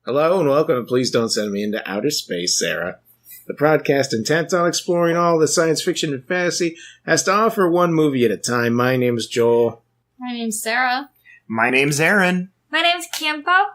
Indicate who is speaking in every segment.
Speaker 1: Hello and welcome to Please Don't Send Me into Outer Space, Sarah. The podcast intent on exploring all the science fiction and fantasy has to offer one movie at a time. My name is Joel.
Speaker 2: My name's Sarah.
Speaker 3: My name's Aaron.
Speaker 4: My name's Kimpo.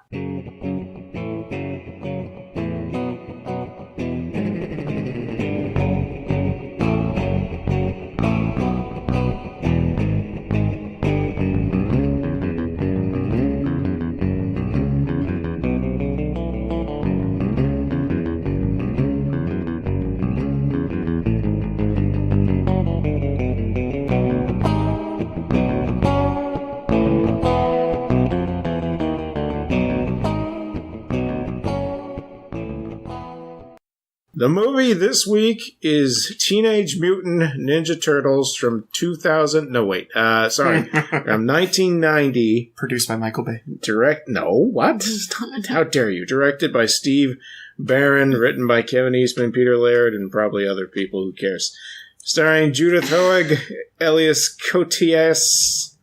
Speaker 1: The movie this week is Teenage Mutant Ninja Turtles from 1990.
Speaker 3: Produced by Michael Bay.
Speaker 1: How dare you? Directed by Steve Barron, written by Kevin Eastman, Peter Laird, and probably other people, who cares. Starring Judith Hoag, Elias Koteas.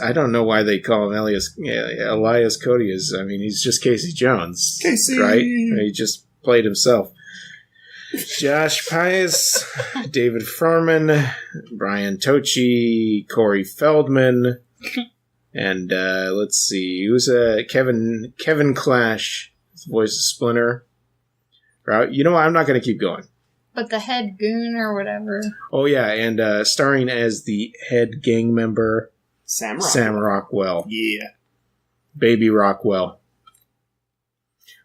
Speaker 1: I don't know why they call him Elias Koteas. I mean, he's just Casey Jones.
Speaker 3: Casey!
Speaker 1: Right? He just played himself. Josh Pius, David Furman, Brian Tochi, Corey Feldman, and let's see, who's Kevin Clash, his voice is Splinter. You know what? I'm not going to keep going.
Speaker 2: But the head goon or whatever.
Speaker 1: Oh yeah, and starring as the head gang member,
Speaker 3: Sam
Speaker 1: Rockwell.
Speaker 3: Yeah.
Speaker 1: Baby Rockwell.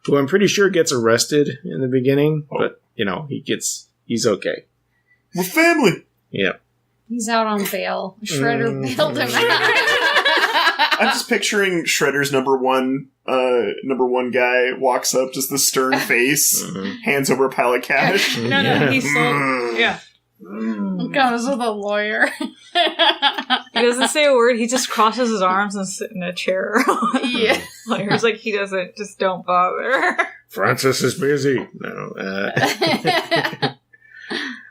Speaker 1: Who I'm pretty sure gets arrested in the beginning, but, you know, he's okay.
Speaker 3: We're family!
Speaker 1: Yeah.
Speaker 2: He's out on bail. Shredder bailed him out.
Speaker 3: I'm just picturing Shredder's number one guy walks up, just the stern face, hands over a pile of cash.
Speaker 4: No, he's so... Yeah.
Speaker 2: Comes with a lawyer.
Speaker 4: He doesn't say a word, he just crosses his arms and sits in a chair.
Speaker 2: Yeah.
Speaker 4: Lawyer's like, he doesn't, just don't bother.
Speaker 1: Francis is busy. No.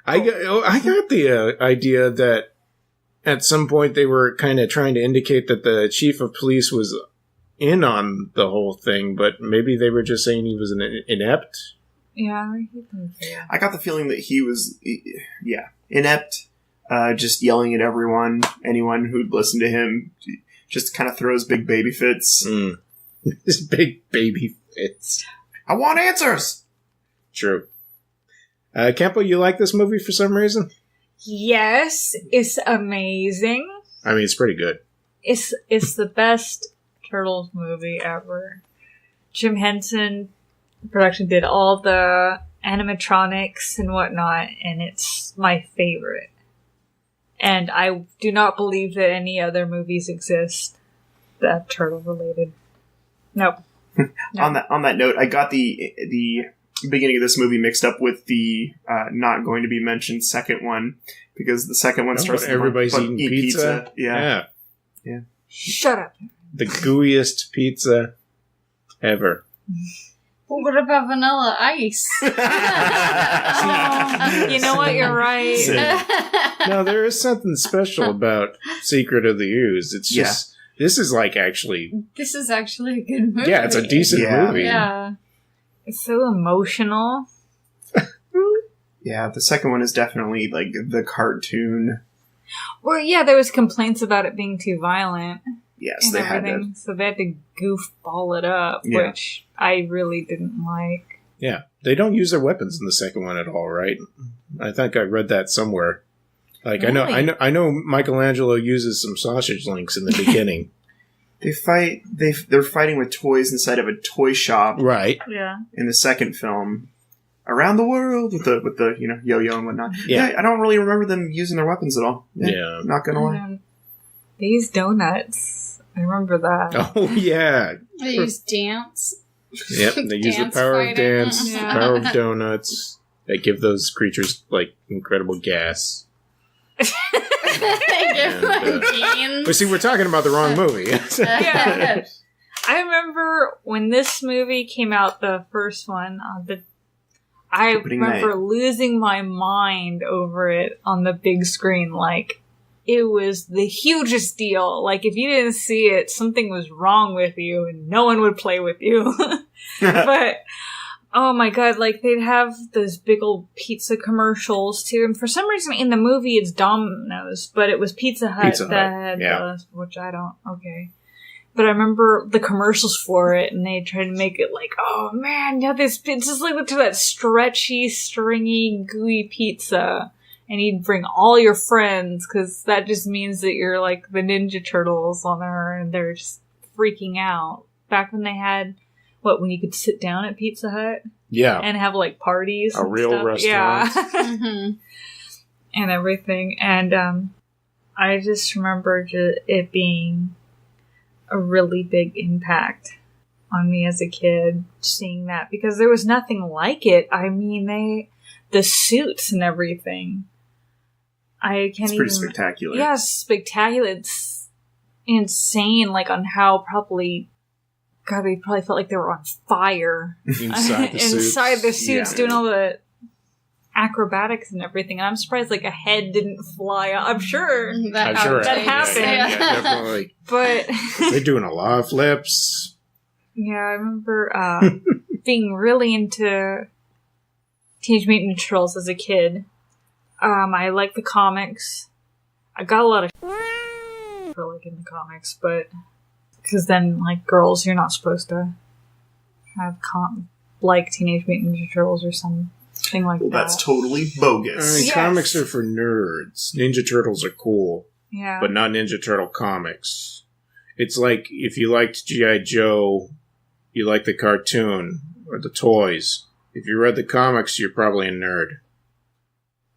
Speaker 1: I got the idea that at some point they were kind of trying to indicate that the chief of police was in on the whole thing, but maybe they were just saying he was inept.
Speaker 4: Yeah,
Speaker 3: I got the feeling that he was, inept, just yelling at anyone who'd listen to him, just kind of throws big baby fits.
Speaker 1: His big baby fits.
Speaker 3: I want answers! True.
Speaker 1: Kempo, you like this movie for some reason?
Speaker 4: Yes, it's amazing.
Speaker 1: I mean, it's pretty good.
Speaker 4: It's the best Turtles movie ever. Jim Henson production did all the animatronics and whatnot, and it's my favorite. And I do not believe that any other movies exist that turtle related. Nope.
Speaker 3: On that note, I got the beginning of this movie mixed up with the not going to be mentioned second one, because the second one starts with
Speaker 1: everybody's eating pizza.
Speaker 3: Yeah.
Speaker 4: Shut up.
Speaker 1: The gooeyest pizza ever.
Speaker 2: Well, what about Vanilla Ice?
Speaker 4: You know what? You're right.
Speaker 1: No, there is something special about Secret of the Ooze. It's just, this is actually
Speaker 2: a good movie.
Speaker 1: Yeah, it's a decent movie.
Speaker 2: Yeah.
Speaker 4: It's so emotional.
Speaker 3: Yeah, the second one is definitely the cartoon.
Speaker 4: Well, yeah, there was complaints about it being too violent.
Speaker 3: Yes, they had to.
Speaker 4: So they had to goofball it up, which I really didn't like.
Speaker 1: Yeah, they don't use their weapons in the second one at all, right? I think I read that somewhere.
Speaker 4: Really?
Speaker 1: I know Michelangelo uses some sausage links in the beginning.
Speaker 3: They're fighting with toys inside of a toy shop,
Speaker 1: right?
Speaker 4: Yeah.
Speaker 3: In the second film, around the world with the yo-yo and whatnot.
Speaker 1: Yeah,
Speaker 3: I don't really remember them using their weapons at all.
Speaker 1: Yeah.
Speaker 3: Not gonna lie.
Speaker 4: They use donuts. I remember that.
Speaker 1: Oh yeah.
Speaker 2: They use dance.
Speaker 1: Yep, they use the power of dance, the power of donuts. They give those creatures incredible gas. But see, we're talking about the wrong movie.
Speaker 4: Yeah. I remember when this movie came out, the first one, I remember losing my mind over it on the big screen. it was the hugest deal. Like, if you didn't see it, something was wrong with you and no one would play with you. But, oh my god, like, they'd have those big old pizza commercials, too. And for some reason, in the movie, it's Domino's, but it was Pizza Hut that had which I don't, okay. But I remember the commercials for it, and they tried to make it like, oh man, yeah, it's just like to that stretchy, stringy, gooey pizza. And you'd bring all your friends, because that just means that you're like the Ninja Turtles on there, and they're just freaking out. Back when they had, when you could sit down at Pizza Hut?
Speaker 1: Yeah.
Speaker 4: And have like parties.
Speaker 1: A real
Speaker 4: stuff.
Speaker 1: restaurant.
Speaker 4: Yeah. And everything. And I just remember it being a really big impact on me as a kid, seeing that, because there was nothing like it. I mean, the suits and everything.
Speaker 3: It's pretty spectacular.
Speaker 4: Yeah, spectacular. It's insane, like, on how they probably felt like they were on fire.
Speaker 1: Inside
Speaker 4: the suits, doing all the acrobatics and everything. And I'm surprised, like, a head didn't fly out. I'm sure that happened.
Speaker 1: Yeah, definitely.
Speaker 4: But
Speaker 1: they're doing a lot of flips.
Speaker 4: Yeah, I remember being really into Teenage Mutant Ninja Turtles as a kid. I liked the comics. I got a lot of for like in the comics, but because then, like, girls, you're not supposed to have like Teenage Mutant Ninja Turtles or something like that.
Speaker 3: That's totally bogus.
Speaker 1: I mean, comics are for nerds. Ninja Turtles are cool.
Speaker 4: Yeah.
Speaker 1: But not Ninja Turtle comics. It's like if you liked G.I. Joe, you like the cartoon or the toys. If you read the comics, you're probably a nerd.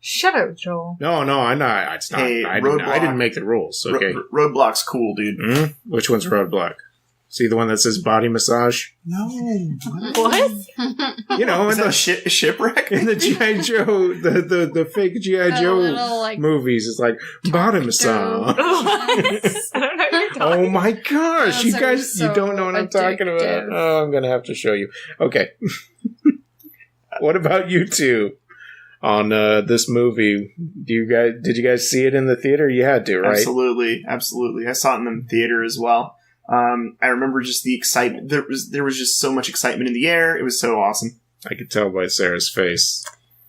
Speaker 4: Shut up, Joel.
Speaker 1: No, I'm not. It's not.
Speaker 3: Hey,
Speaker 1: I didn't make the rules. Okay.
Speaker 3: Roadblock's cool, dude.
Speaker 1: Mm-hmm. Which one's Roadblock? See the one that says body massage?
Speaker 3: No.
Speaker 4: What?
Speaker 1: You know,
Speaker 3: is that shipwreck?
Speaker 1: In the G.I. Joe, the fake G.I. Joe
Speaker 2: little,
Speaker 1: movies, it's like body massage.
Speaker 4: I don't know what you're talking
Speaker 1: Oh my gosh,
Speaker 2: Those
Speaker 1: you
Speaker 2: are
Speaker 1: guys,
Speaker 2: so
Speaker 1: you don't know what I'm talking about.
Speaker 2: addictive.
Speaker 1: Oh, I'm going to have to show you. Okay. What about you two on this movie? Did you guys see it in the theater? You had to, right?
Speaker 3: Absolutely. I saw it in the theater as well. I remember just the excitement. There was just so much excitement in the air. It was so awesome.
Speaker 1: I could tell by Sarah's face.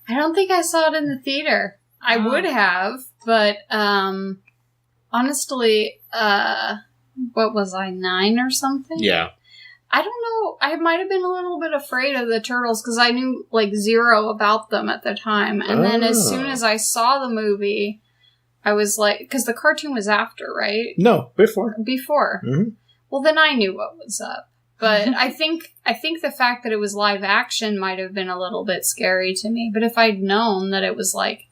Speaker 2: I don't think I saw it in the theater. I would have, but honestly, what was I, 9 or something?
Speaker 1: Yeah.
Speaker 2: I don't know. I might have been a little bit afraid of the turtles because I knew like zero about them at the time. And then as soon as I saw the movie, I was like, because the cartoon was after, right?
Speaker 1: No, before.
Speaker 2: Before.
Speaker 1: Mm-hmm.
Speaker 2: Well, then I knew what was up. But I think the fact that it was live action might have been a little bit scary to me. But if I'd known that it was like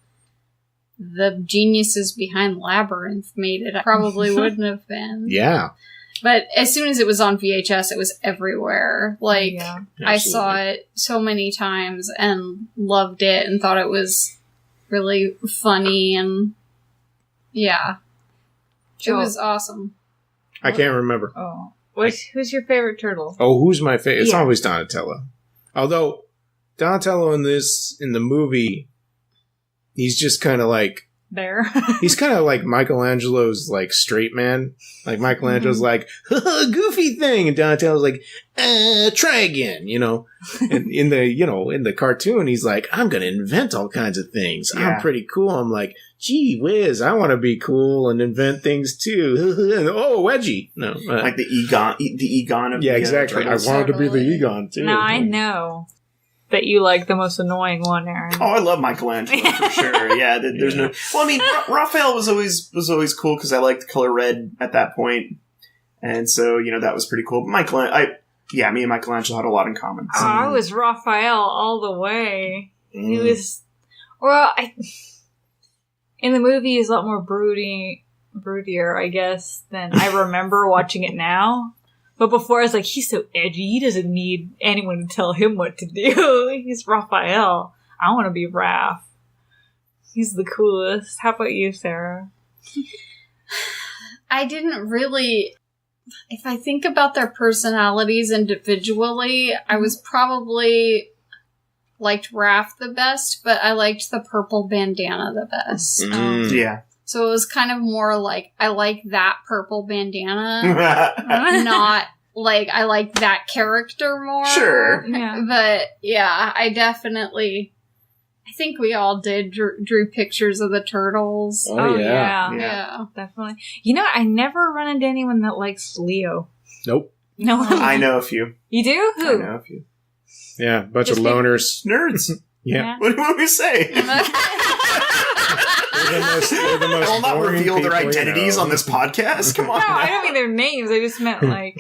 Speaker 2: the geniuses behind Labyrinth made it, I probably wouldn't have been.
Speaker 1: Yeah.
Speaker 2: But as soon as it was on VHS, it was everywhere. Like,
Speaker 4: Yeah.
Speaker 2: I saw it so many times and loved it and thought it was really funny and yeah. It was awesome.
Speaker 1: I can't remember.
Speaker 4: Oh. Who's your favorite turtle?
Speaker 1: Oh, who's my favorite? It's
Speaker 4: Yeah.
Speaker 1: always Donatello. Although, Donatello in the movie, he's just kind of like,
Speaker 4: There.
Speaker 1: he's kind of like Michelangelo's like straight man. Like Michelangelo's like, goofy thing. And Donatello's like, try again, you know. And in the cartoon, he's like, I'm going to invent all kinds of things.
Speaker 3: Yeah.
Speaker 1: I'm pretty cool. I'm like, gee whiz, I want to be cool and invent things too. Oh, wedgie. No.
Speaker 3: Like the Egon of
Speaker 1: yeah,
Speaker 3: the,
Speaker 1: exactly. I
Speaker 3: Turtles.
Speaker 1: wanted to be the
Speaker 2: Totally.
Speaker 1: Egon too.
Speaker 4: Now I know that you like the most annoying one, Aaron.
Speaker 3: Oh, I love Michelangelo for sure. Yeah, there's no. Well, I mean, Raphael was always cool because I liked the color red at that point, and so that was pretty cool. But me and Michelangelo had a lot in common.
Speaker 4: Oh, I was Raphael all the way. He
Speaker 1: Mm.
Speaker 4: was, in the movie he's a lot more broodier, I guess, than I remember watching it now. But before I was like, he's so edgy, he doesn't need anyone to tell him what to do. He's Raphael. I want to be Raph. He's the coolest. How about you, Sarah?
Speaker 2: I didn't really... If I think about their personalities individually, I was probably liked Raph the best, but I liked the purple bandana the best.
Speaker 1: Mm.
Speaker 3: Yeah.
Speaker 2: So it was kind of more like, I like that purple bandana, not like I like that character more.
Speaker 3: Sure.
Speaker 4: Yeah.
Speaker 2: But yeah, I think we all did drew pictures of the turtles.
Speaker 1: Oh, yeah.
Speaker 2: Yeah.
Speaker 4: Definitely. You know, I never run into anyone that likes Leo.
Speaker 1: Nope.
Speaker 4: No.
Speaker 3: I know a few.
Speaker 4: You do?
Speaker 3: I
Speaker 4: Who?
Speaker 3: know a few.
Speaker 1: Yeah, a bunch
Speaker 4: Just
Speaker 1: of loners.
Speaker 3: Nerds.
Speaker 1: Yeah.
Speaker 3: What do you want me to say?
Speaker 1: They're the most
Speaker 3: I will not
Speaker 1: boring
Speaker 3: reveal their
Speaker 1: people, you
Speaker 3: identities
Speaker 1: know.
Speaker 3: on this podcast. Come on.
Speaker 4: No, I
Speaker 3: now.
Speaker 4: don't mean their names. I just meant like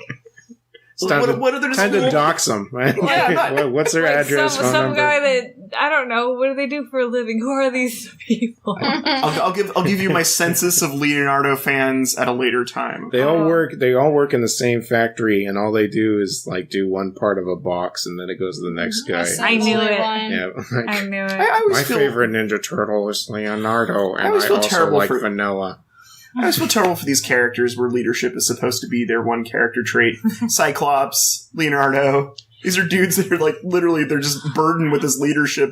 Speaker 1: It's time
Speaker 3: What other
Speaker 1: to dox them.
Speaker 3: Yeah,
Speaker 1: What's their address, phone
Speaker 4: some
Speaker 1: number?
Speaker 4: guy that I don't know. What do they do for a living? Who are these people?
Speaker 3: I'll give you my census of Leonardo fans at a later time.
Speaker 1: They all work in the same factory, and all they do is like do one part of a box, and then it goes to the next guy.
Speaker 4: I knew it.
Speaker 1: Yeah, like,
Speaker 4: I knew it.
Speaker 3: I always
Speaker 1: my
Speaker 3: feel,
Speaker 1: favorite Ninja Turtle is Leonardo, and I
Speaker 3: always feel
Speaker 1: also
Speaker 3: terrible
Speaker 1: like
Speaker 3: for-
Speaker 1: Vanilla.
Speaker 3: I always feel terrible for these characters where leadership is supposed to be their one character trait. Cyclops, Leonardo. These are dudes that are like literally they're just burdened with this leadership,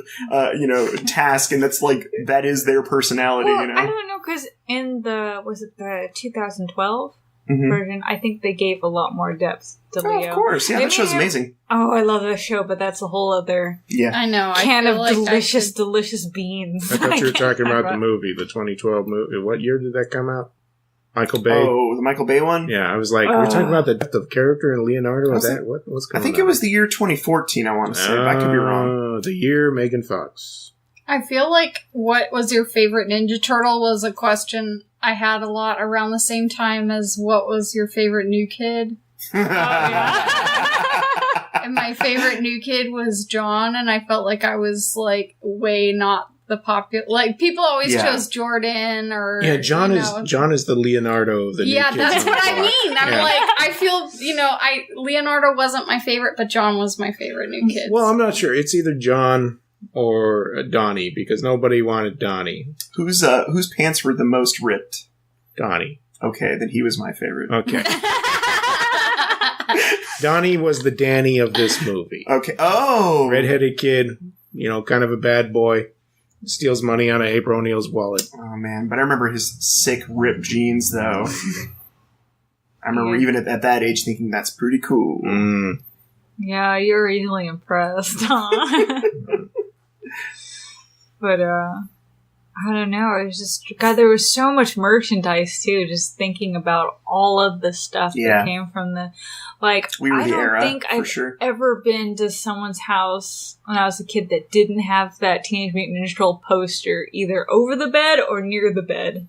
Speaker 3: task, and that is their personality.
Speaker 4: Well,
Speaker 3: you know,
Speaker 4: I don't know because in the 2012
Speaker 3: Mhm.
Speaker 4: version, I think they gave a lot more depth to
Speaker 3: Oh,
Speaker 4: Leo.
Speaker 3: of course, yeah, that show's amazing.
Speaker 4: Oh, I love that show, but that's a whole other
Speaker 3: Yeah,
Speaker 2: I know.
Speaker 4: can
Speaker 2: I
Speaker 4: of
Speaker 2: feel like
Speaker 4: delicious,
Speaker 2: I should-
Speaker 4: delicious beans.
Speaker 1: I thought you were talking about the
Speaker 4: can't-
Speaker 1: movie, the 2012 movie. What year did that come out? Michael Bay.
Speaker 3: Oh, the Michael Bay one.
Speaker 1: Yeah, I was like, we're talking about the depth of character in Leonardo.
Speaker 3: Was
Speaker 1: Is
Speaker 3: it?
Speaker 1: that what's
Speaker 3: I
Speaker 1: going on?
Speaker 3: think it was the year 2014. I want to say, but I could be wrong.
Speaker 1: The year Megan Fox.
Speaker 2: I feel like what was your favorite Ninja Turtle was a question I had a lot around the same time as what was your favorite new kid. And my favorite new kid was John, and I felt like I was like way not the popular. Like people always
Speaker 3: Yeah.
Speaker 2: chose Jordan or
Speaker 1: John
Speaker 2: you
Speaker 1: is
Speaker 2: know.
Speaker 1: John is the Leonardo of the new
Speaker 2: Yeah,
Speaker 1: kids
Speaker 2: that's
Speaker 1: on the
Speaker 2: what I
Speaker 1: block.
Speaker 2: mean. I'm
Speaker 1: Yeah.
Speaker 2: like, I feel, Leonardo wasn't my favorite, but John was my favorite new kid.
Speaker 1: Well, I'm not sure. It's either John or Donnie because nobody wanted Donnie.
Speaker 3: Whose pants were the most ripped?
Speaker 1: Donnie.
Speaker 3: Okay, then he was my favorite.
Speaker 1: Okay. Donnie was the Danny of this movie.
Speaker 3: Okay. Oh,
Speaker 1: Redheaded kid, kind of a bad boy. Steals money out of April O'Neil's wallet.
Speaker 3: Oh man, but I remember his sick ripped jeans though. I remember even at that age thinking that's pretty cool.
Speaker 1: Mm.
Speaker 4: Yeah, you're easily impressed, huh? But, I don't know. It was just, God, there was so much merchandise, too, just thinking about all of the stuff
Speaker 3: Yeah.
Speaker 4: that came from
Speaker 3: We were
Speaker 4: I
Speaker 3: the
Speaker 4: don't
Speaker 3: era,
Speaker 4: think
Speaker 3: for
Speaker 4: I've
Speaker 3: sure.
Speaker 4: ever been to someone's house when I was a kid that didn't have that Teenage Mutant Ninja Turtle poster either over the bed or near the bed.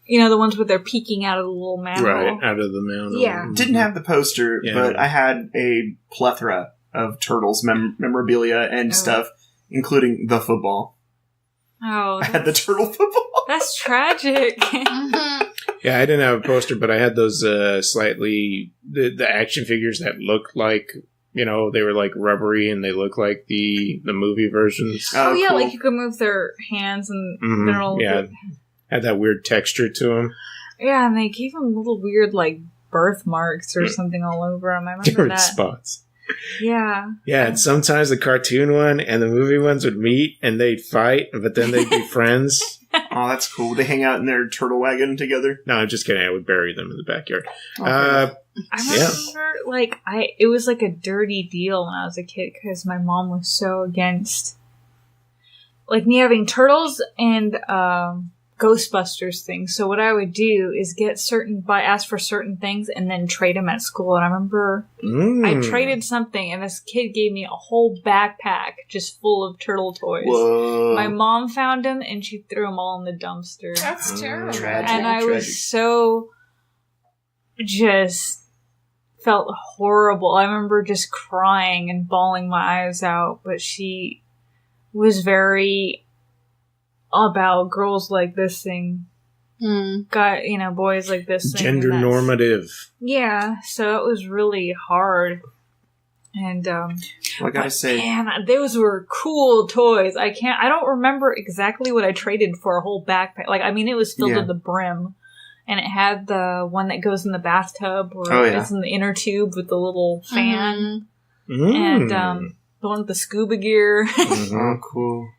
Speaker 4: You know, the ones where they're peeking out of the little manhole.
Speaker 1: Right, out of the mountain.
Speaker 4: Yeah.
Speaker 3: Didn't have the poster,
Speaker 1: Yeah.
Speaker 3: but I had a plethora of Turtles memorabilia and stuff, including the football.
Speaker 4: Oh,
Speaker 3: I had the turtle football.
Speaker 4: that's tragic.
Speaker 2: Mhm.
Speaker 1: Yeah, I didn't have a poster, but I had those slightly the action figures that looked like they were like rubbery and they look like the movie versions.
Speaker 4: Oh, yeah,
Speaker 3: cool.
Speaker 4: like you could move their hands and
Speaker 1: Mhm,
Speaker 4: they're all
Speaker 1: yeah, had that weird texture to them.
Speaker 4: Yeah, and they gave them little weird like birthmarks or something all over them. I remember
Speaker 1: Different
Speaker 4: that.
Speaker 1: spots.
Speaker 4: Yeah.
Speaker 1: Yeah, and sometimes the cartoon one and the movie ones would meet and they'd fight, but then they'd be friends.
Speaker 3: Oh, that's cool. They hang out in their turtle wagon together.
Speaker 1: No, I'm just kidding. I would bury them in the backyard.
Speaker 3: Oh,
Speaker 1: Uh,
Speaker 4: I
Speaker 1: Yeah.
Speaker 4: remember, it was like a dirty deal when I was a kid because my mom was so against, me having turtles and Ghostbusters things. So what I would do is ask for certain things and then trade them at school. And I remember I traded something and this kid gave me a whole backpack just full of turtle toys.
Speaker 3: Whoa.
Speaker 4: My mom found them and she threw them all in the dumpster.
Speaker 2: That's terrible.
Speaker 3: Tragic.
Speaker 4: And I
Speaker 3: Tragic.
Speaker 4: was so just felt horrible. I remember just crying and bawling my eyes out, but she was very about girls like this thing. Boys like this thing.
Speaker 1: Gender
Speaker 4: and that's-
Speaker 1: normative.
Speaker 4: Yeah, so it was really hard. And
Speaker 3: Well, I gotta say,
Speaker 4: man, those were cool toys. I don't remember exactly what I traded for a whole backpack. It was filled
Speaker 3: Yeah.
Speaker 4: to the brim. And it had the one that goes in the bathtub or
Speaker 3: Oh, yeah.
Speaker 4: it's in the inner tube with the little fan.
Speaker 2: Mhm.
Speaker 4: And the one with the scuba gear.
Speaker 1: Mhm.
Speaker 3: oh, cool.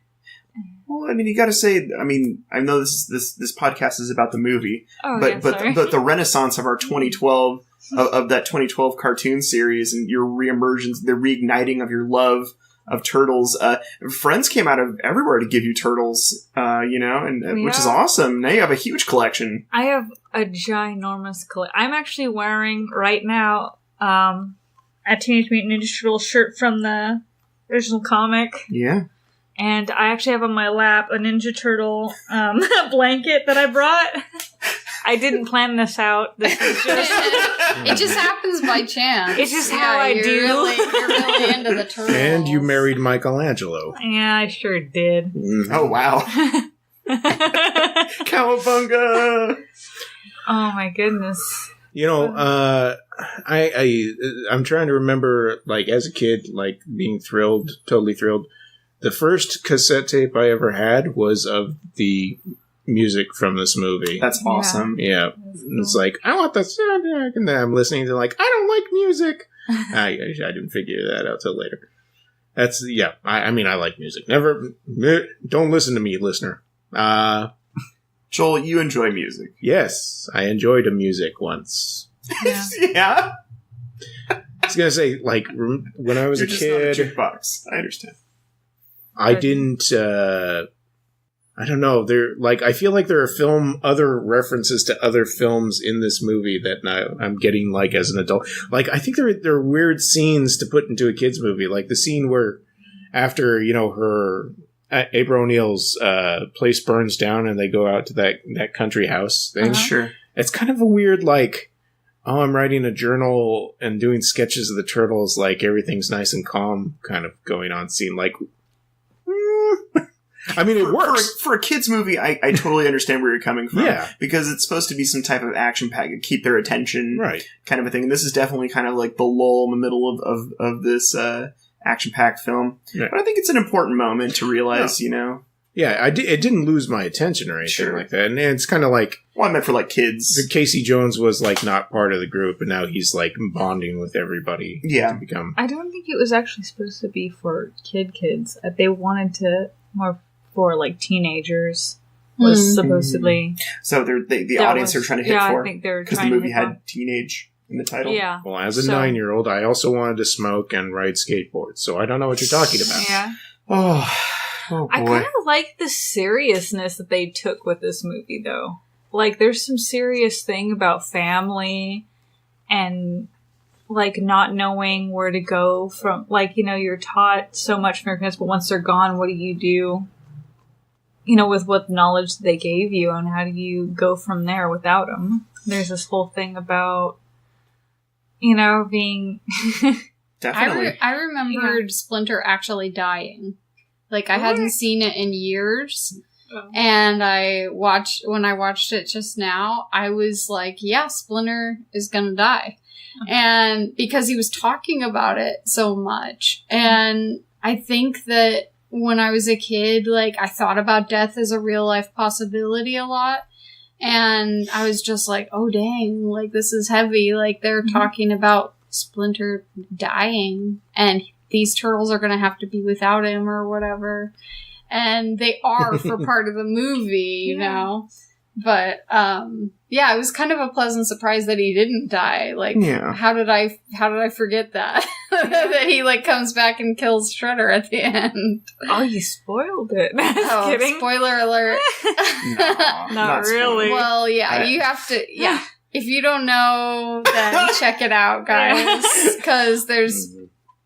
Speaker 3: Well, I mean, you got to say. I mean, I know this podcast is about the movie,
Speaker 4: sorry.
Speaker 3: but the renaissance of our 2012 of that 2012 cartoon series and your reemergence, the reigniting of your love of turtles. Friends came out of everywhere to give you turtles, which is awesome. Now you have a huge collection.
Speaker 4: I have a ginormous collection. I'm actually wearing right now a Teenage Mutant Ninja Turtle shirt from the original comic.
Speaker 3: Yeah.
Speaker 4: And I actually have on my lap a Ninja Turtle blanket that I brought. I didn't plan this out. This is just...
Speaker 2: It just happens by chance.
Speaker 4: It's just how I do.
Speaker 2: You're really into the turtles.
Speaker 1: And you married Michelangelo.
Speaker 4: Yeah, I sure did.
Speaker 1: Mm-hmm.
Speaker 3: Oh, wow. Cowabunga!
Speaker 4: Oh, my goodness.
Speaker 1: You know, I'm trying to remember, like, as a kid, like, being thrilled, totally thrilled. The first cassette tape I ever had was of the music from this movie.
Speaker 3: That's awesome.
Speaker 1: Yeah. It's like, I want the soundtrack, and then I'm listening to, like, I don't like music. I didn't figure that out till later. That's, yeah, I mean, I like music. Don't listen to me, listener.
Speaker 3: Joel, you enjoy music.
Speaker 1: Yes, I enjoyed a music once.
Speaker 4: Yeah.
Speaker 3: Yeah?
Speaker 1: I was going to say, like, when I was
Speaker 3: You're
Speaker 1: a
Speaker 3: just
Speaker 1: kid...
Speaker 3: not a jukebox. I understand.
Speaker 1: I didn't, I don't know, I feel like there are other references to other films in this movie that I'm getting, like, as an adult. Like, I think there are weird scenes to put into a kid's movie, like the scene where after, her, April O'Neil's, place burns down and they go out to that country house thing.
Speaker 3: Sure.
Speaker 1: It's kind of a weird, like, oh, I'm writing a journal and doing sketches of the turtles, like, everything's nice and calm kind of going on scene, like... I mean, it works.
Speaker 3: For a kid's movie, I totally understand where you're coming from.
Speaker 1: Yeah.
Speaker 3: Because it's supposed to be some type of action pack, keep their attention,
Speaker 1: right,
Speaker 3: kind of a thing. And this is definitely kind of like the lull in the middle of this action-packed film. Yeah. But I think it's an important moment to realize,
Speaker 1: Yeah, it didn't lose my attention or anything like that. And it's kind of like...
Speaker 3: Well, I meant for, like, kids.
Speaker 1: Casey Jones was, like, not part of the group, and now he's, like, bonding with everybody.
Speaker 3: Yeah.
Speaker 1: To become...
Speaker 4: I don't think it was actually supposed to be for kids. They wanted to... more for, like, teenagers. Was supposedly...
Speaker 3: So the audience they're trying to hit for?
Speaker 4: I think they're
Speaker 3: because the movie had teenage in the title?
Speaker 4: Yeah.
Speaker 1: Well, as a 9-year-old, I also wanted to smoke and ride skateboards, so I don't know what you're talking about.
Speaker 4: Yeah.
Speaker 3: Oh boy.
Speaker 4: I kind of like the seriousness that they took with this movie, though. Like, there's some serious thing about family and, like, not knowing where to go from. Like, you're taught so much from your parents, but once they're gone, what do you do? With what knowledge they gave you, and how do you go from there without them? There's this whole thing about, being...
Speaker 3: Definitely.
Speaker 2: I remembered Splinter actually dying. Like, I hadn't seen it in years. Oh. And when I watched it just now, I was like, yeah, Splinter is gonna die. Okay. And because he was talking about it so much. And I think that when I was a kid, like, I thought about death as a real life possibility a lot. And I was just like, oh dang, like, this is heavy. Like, they're talking about Splinter dying, and these turtles are going to have to be without him or whatever. And they are for part of the movie, you know? But, yeah, it was kind of a pleasant surprise that he didn't die. Like, how did I forget that? That he, like, comes back and kills Shredder at the end.
Speaker 4: Oh, you spoiled it.
Speaker 2: Oh,
Speaker 4: kidding.
Speaker 2: Spoiler alert.
Speaker 3: No,
Speaker 4: not really.
Speaker 2: Well, yeah, you have to, if you don't know, then check it out, guys. Because there's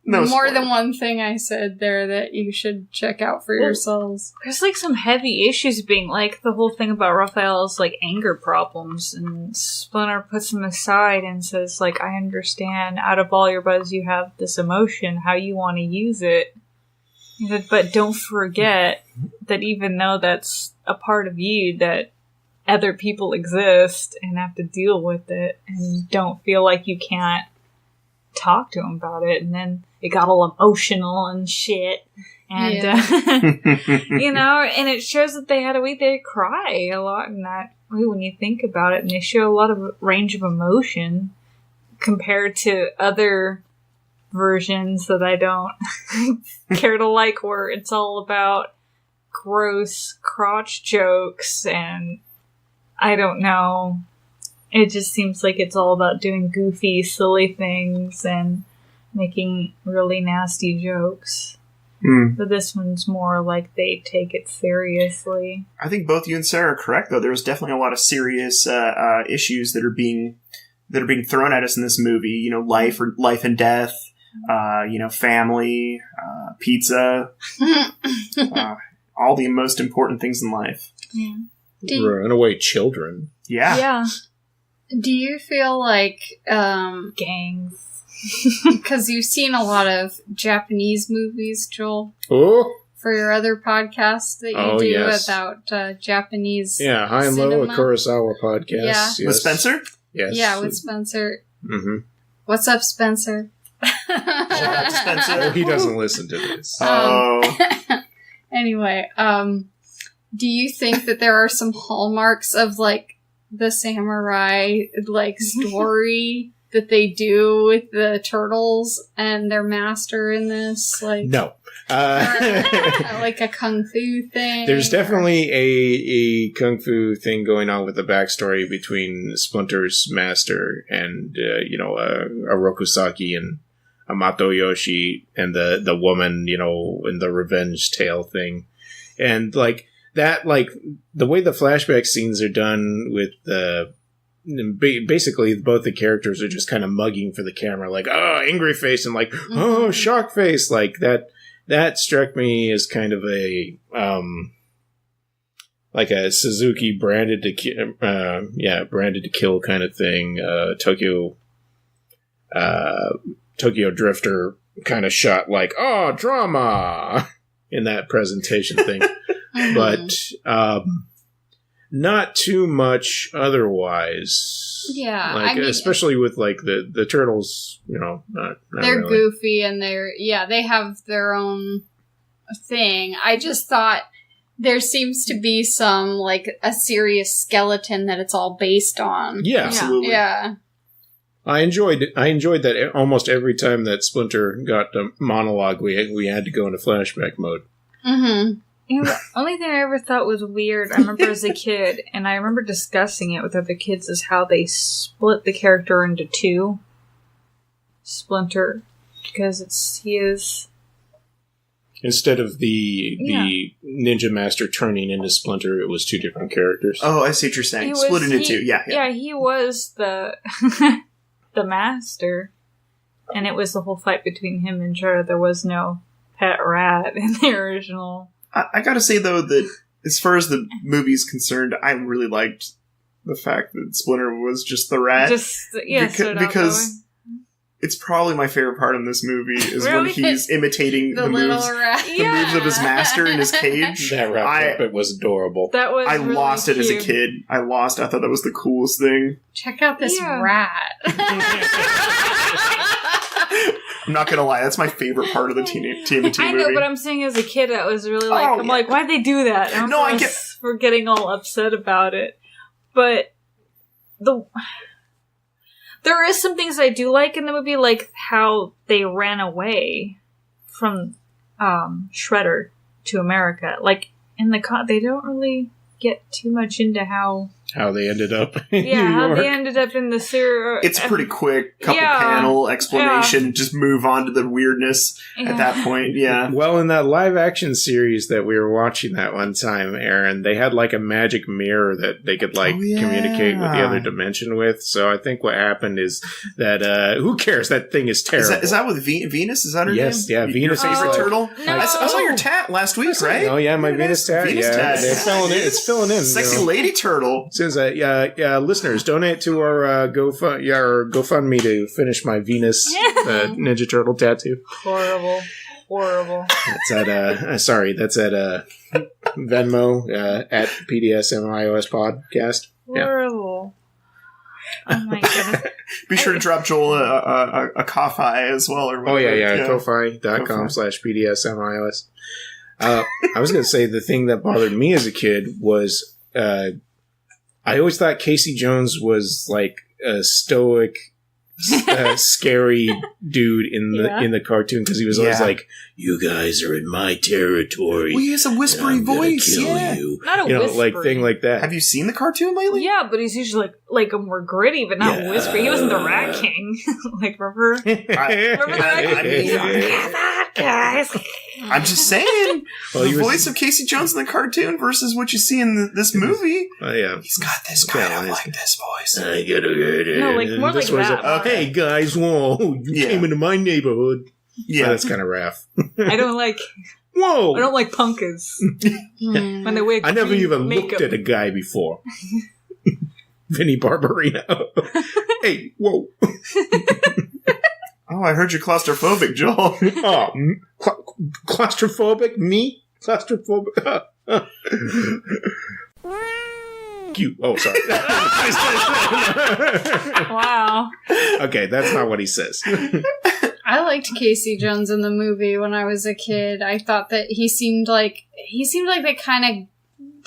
Speaker 2: more than one thing I said there that you should check out for yourselves.
Speaker 4: There's, like, some heavy issues being, like, the whole thing about Raphael's, like, anger problems, and Splinter puts him aside and says, like, I understand, out of all your buds you have this emotion, how you want to use it. He said, but don't forget that even though that's a part of you, that other people exist and have to deal with it, and don't feel like you can't talk to him about it. And then it got all emotional and shit. And, and it shows that they had a way they cry a lot in that way when you think about it. And they show a lot of range of emotion compared to other versions that I don't care to like, where it's all about gross crotch jokes, and I don't know. It just seems like it's all about doing goofy, silly things and making really nasty jokes. But this one's more like they take it seriously.
Speaker 3: I think both you and Sarah are correct, though. There's definitely a lot of serious issues that are being thrown at us in this movie. You know, life and death. You know, family, pizza, all the most important things in life.
Speaker 4: Yeah.
Speaker 1: Runaway children.
Speaker 3: Yeah.
Speaker 4: Yeah.
Speaker 2: Do you feel like,
Speaker 4: Gangs.
Speaker 2: because you've seen a lot of Japanese movies, Joel,
Speaker 1: Oh,
Speaker 2: for your other podcast that you do
Speaker 1: yes.
Speaker 2: about Japanese
Speaker 1: yeah. High and Low, a
Speaker 2: cinema?
Speaker 1: Kurosawa podcast.
Speaker 2: Yeah.
Speaker 1: Yes.
Speaker 3: With Spencer?
Speaker 1: Yes.
Speaker 2: Yeah, with Spencer.
Speaker 1: Mm-hmm.
Speaker 2: What's up, Spencer?
Speaker 3: Spencer.
Speaker 1: Oh, he doesn't listen to this.
Speaker 3: Oh.
Speaker 2: Anyway, do you think that there are some hallmarks of, like, the samurai, like, story that they do with the turtles and their master in this? Like,
Speaker 1: No.
Speaker 2: like a kung fu thing?
Speaker 1: There's definitely a kung fu thing going on with the backstory between Splinter's master and, a Rokusaki and Amato Yoshi and the woman, in the revenge tale thing. And, like, that, like, the way the flashback scenes are done with basically both the characters are just kind of mugging for the camera, like, oh, angry face, and like, oh, shock face, like that struck me as kind of a like a Suzuki branded to kill kind of thing, Tokyo Drifter kind of shot, like, oh, drama in that presentation thing. But not too much otherwise.
Speaker 2: Yeah,
Speaker 1: like,
Speaker 2: I mean,
Speaker 1: especially with like the turtles, not
Speaker 2: they're
Speaker 1: really.
Speaker 2: goofy and they have their own thing. I just thought there seems to be some, like, a serious skeleton that it's all based on.
Speaker 1: Yeah,
Speaker 3: Absolutely.
Speaker 2: Yeah.
Speaker 1: I enjoyed that almost every time that Splinter got a monologue, we had to go into flashback mode.
Speaker 2: Mm-hmm.
Speaker 4: You know, the only thing I ever thought was weird, I remember as a kid, and I remember discussing it with other kids, is how they split the character into two. Splinter, because he is...
Speaker 1: Instead of the Ninja Master turning into Splinter, it was two different characters.
Speaker 3: Oh, I see what you're saying. Split into two. Yeah.
Speaker 4: Yeah, he was the the master, and it was the whole fight between him and Jura. There was no pet rat in the original.
Speaker 3: I gotta say, though, that as far as the movie's concerned, I really liked the fact that Splinter was just the rat. Because it's probably my favorite part in this movie is when he's imitating the moves, moves of his master in his cage.
Speaker 1: That rat puppet was adorable.
Speaker 4: That was
Speaker 3: I
Speaker 4: really
Speaker 3: lost it
Speaker 4: cute.
Speaker 3: as a kid. I thought that was the coolest thing.
Speaker 2: Check out this rat.
Speaker 3: I'm not gonna lie, that's my favorite part of the TMNT movie.
Speaker 4: I know, but I'm saying as a kid, that was really like, like, why'd they do that? And
Speaker 3: No, I get...
Speaker 4: We're getting all upset about it. But there is some things I do like in the movie, like how they ran away from Shredder to America. Like, in the they don't really get too much into how
Speaker 1: they ended up in New
Speaker 4: how
Speaker 1: York.
Speaker 4: they ended up in the sewer.
Speaker 3: It's pretty quick, panel explanation, just move on to the weirdness at that point,
Speaker 1: Well, in that live action series that we were watching that one time, Aaron, they had like a magic mirror that they could communicate with the other dimension with. So I think what happened is that, who cares? That thing is terrible.
Speaker 3: Is that with Venus? Is that her name?
Speaker 1: Yes, yeah, Venus.
Speaker 3: Your favorite turtle?
Speaker 4: No.
Speaker 3: I saw your tat last week, right?
Speaker 1: Oh yeah, my Venus tat.
Speaker 3: Venus tat.
Speaker 1: It's filling in.
Speaker 3: Sexy lady turtle.
Speaker 1: Says listeners, donate to our GoFundMe to finish my Venus Ninja Turtle tattoo.
Speaker 4: Horrible.
Speaker 1: That's at Venmo at PDSMiOS podcast.
Speaker 4: Horrible. Oh my goodness.
Speaker 3: Be sure to drop Joel a Ko-Fi as well. Or whatever.
Speaker 1: Ko-Fi.com/PDSMiOS. I was going to say the thing that bothered me as a kid was I always thought Casey Jones was like a stoic scary dude in the cartoon because he was always
Speaker 3: Yeah.
Speaker 1: like, "You guys are in my territory.
Speaker 3: Well, he has a whispery
Speaker 1: I'm gonna
Speaker 3: voice.
Speaker 1: kill
Speaker 3: Yeah.
Speaker 1: you."
Speaker 4: Not a
Speaker 1: You know,
Speaker 4: whispery.
Speaker 1: like thing like that.
Speaker 3: Have you seen the cartoon lately?
Speaker 4: Yeah, but he's usually like a more gritty, but not
Speaker 1: Yeah.
Speaker 4: whispery. He wasn't the Rat King. Like, remember? Remember the Rat King? He's like, "Yeah, that, guys."
Speaker 3: I'm just saying,
Speaker 1: Well,
Speaker 3: the
Speaker 1: he was-
Speaker 3: voice of Casey Jones in the cartoon versus what you see in this movie.
Speaker 1: Oh yeah.
Speaker 3: He's got this
Speaker 1: Okay,
Speaker 3: kind of
Speaker 1: nice.
Speaker 3: like this voice.
Speaker 1: I gotta get it.
Speaker 4: No, like, more
Speaker 1: And this
Speaker 4: like
Speaker 1: was
Speaker 4: that.
Speaker 1: a,
Speaker 3: Okay.
Speaker 1: Hey guys, whoa! You
Speaker 3: Yeah.
Speaker 1: came into my neighborhood.
Speaker 3: Yeah,
Speaker 1: Oh, that's kind of rough.
Speaker 4: I don't like
Speaker 1: Whoa!
Speaker 4: punkers
Speaker 2: Hmm.
Speaker 4: when they wear.
Speaker 1: I never
Speaker 4: green
Speaker 1: even
Speaker 4: makeup.
Speaker 1: looked at a guy before. Vinny Barbarino. Hey, whoa!
Speaker 3: Oh, I heard you're claustrophobic, Joel.
Speaker 1: Oh, claustrophobic? Me? Claustrophobic? Cute. Oh, sorry.
Speaker 4: Wow.
Speaker 1: Okay, that's not what he says.
Speaker 2: I liked Casey Jones in the movie when I was a kid. I thought that he seemed like the kind of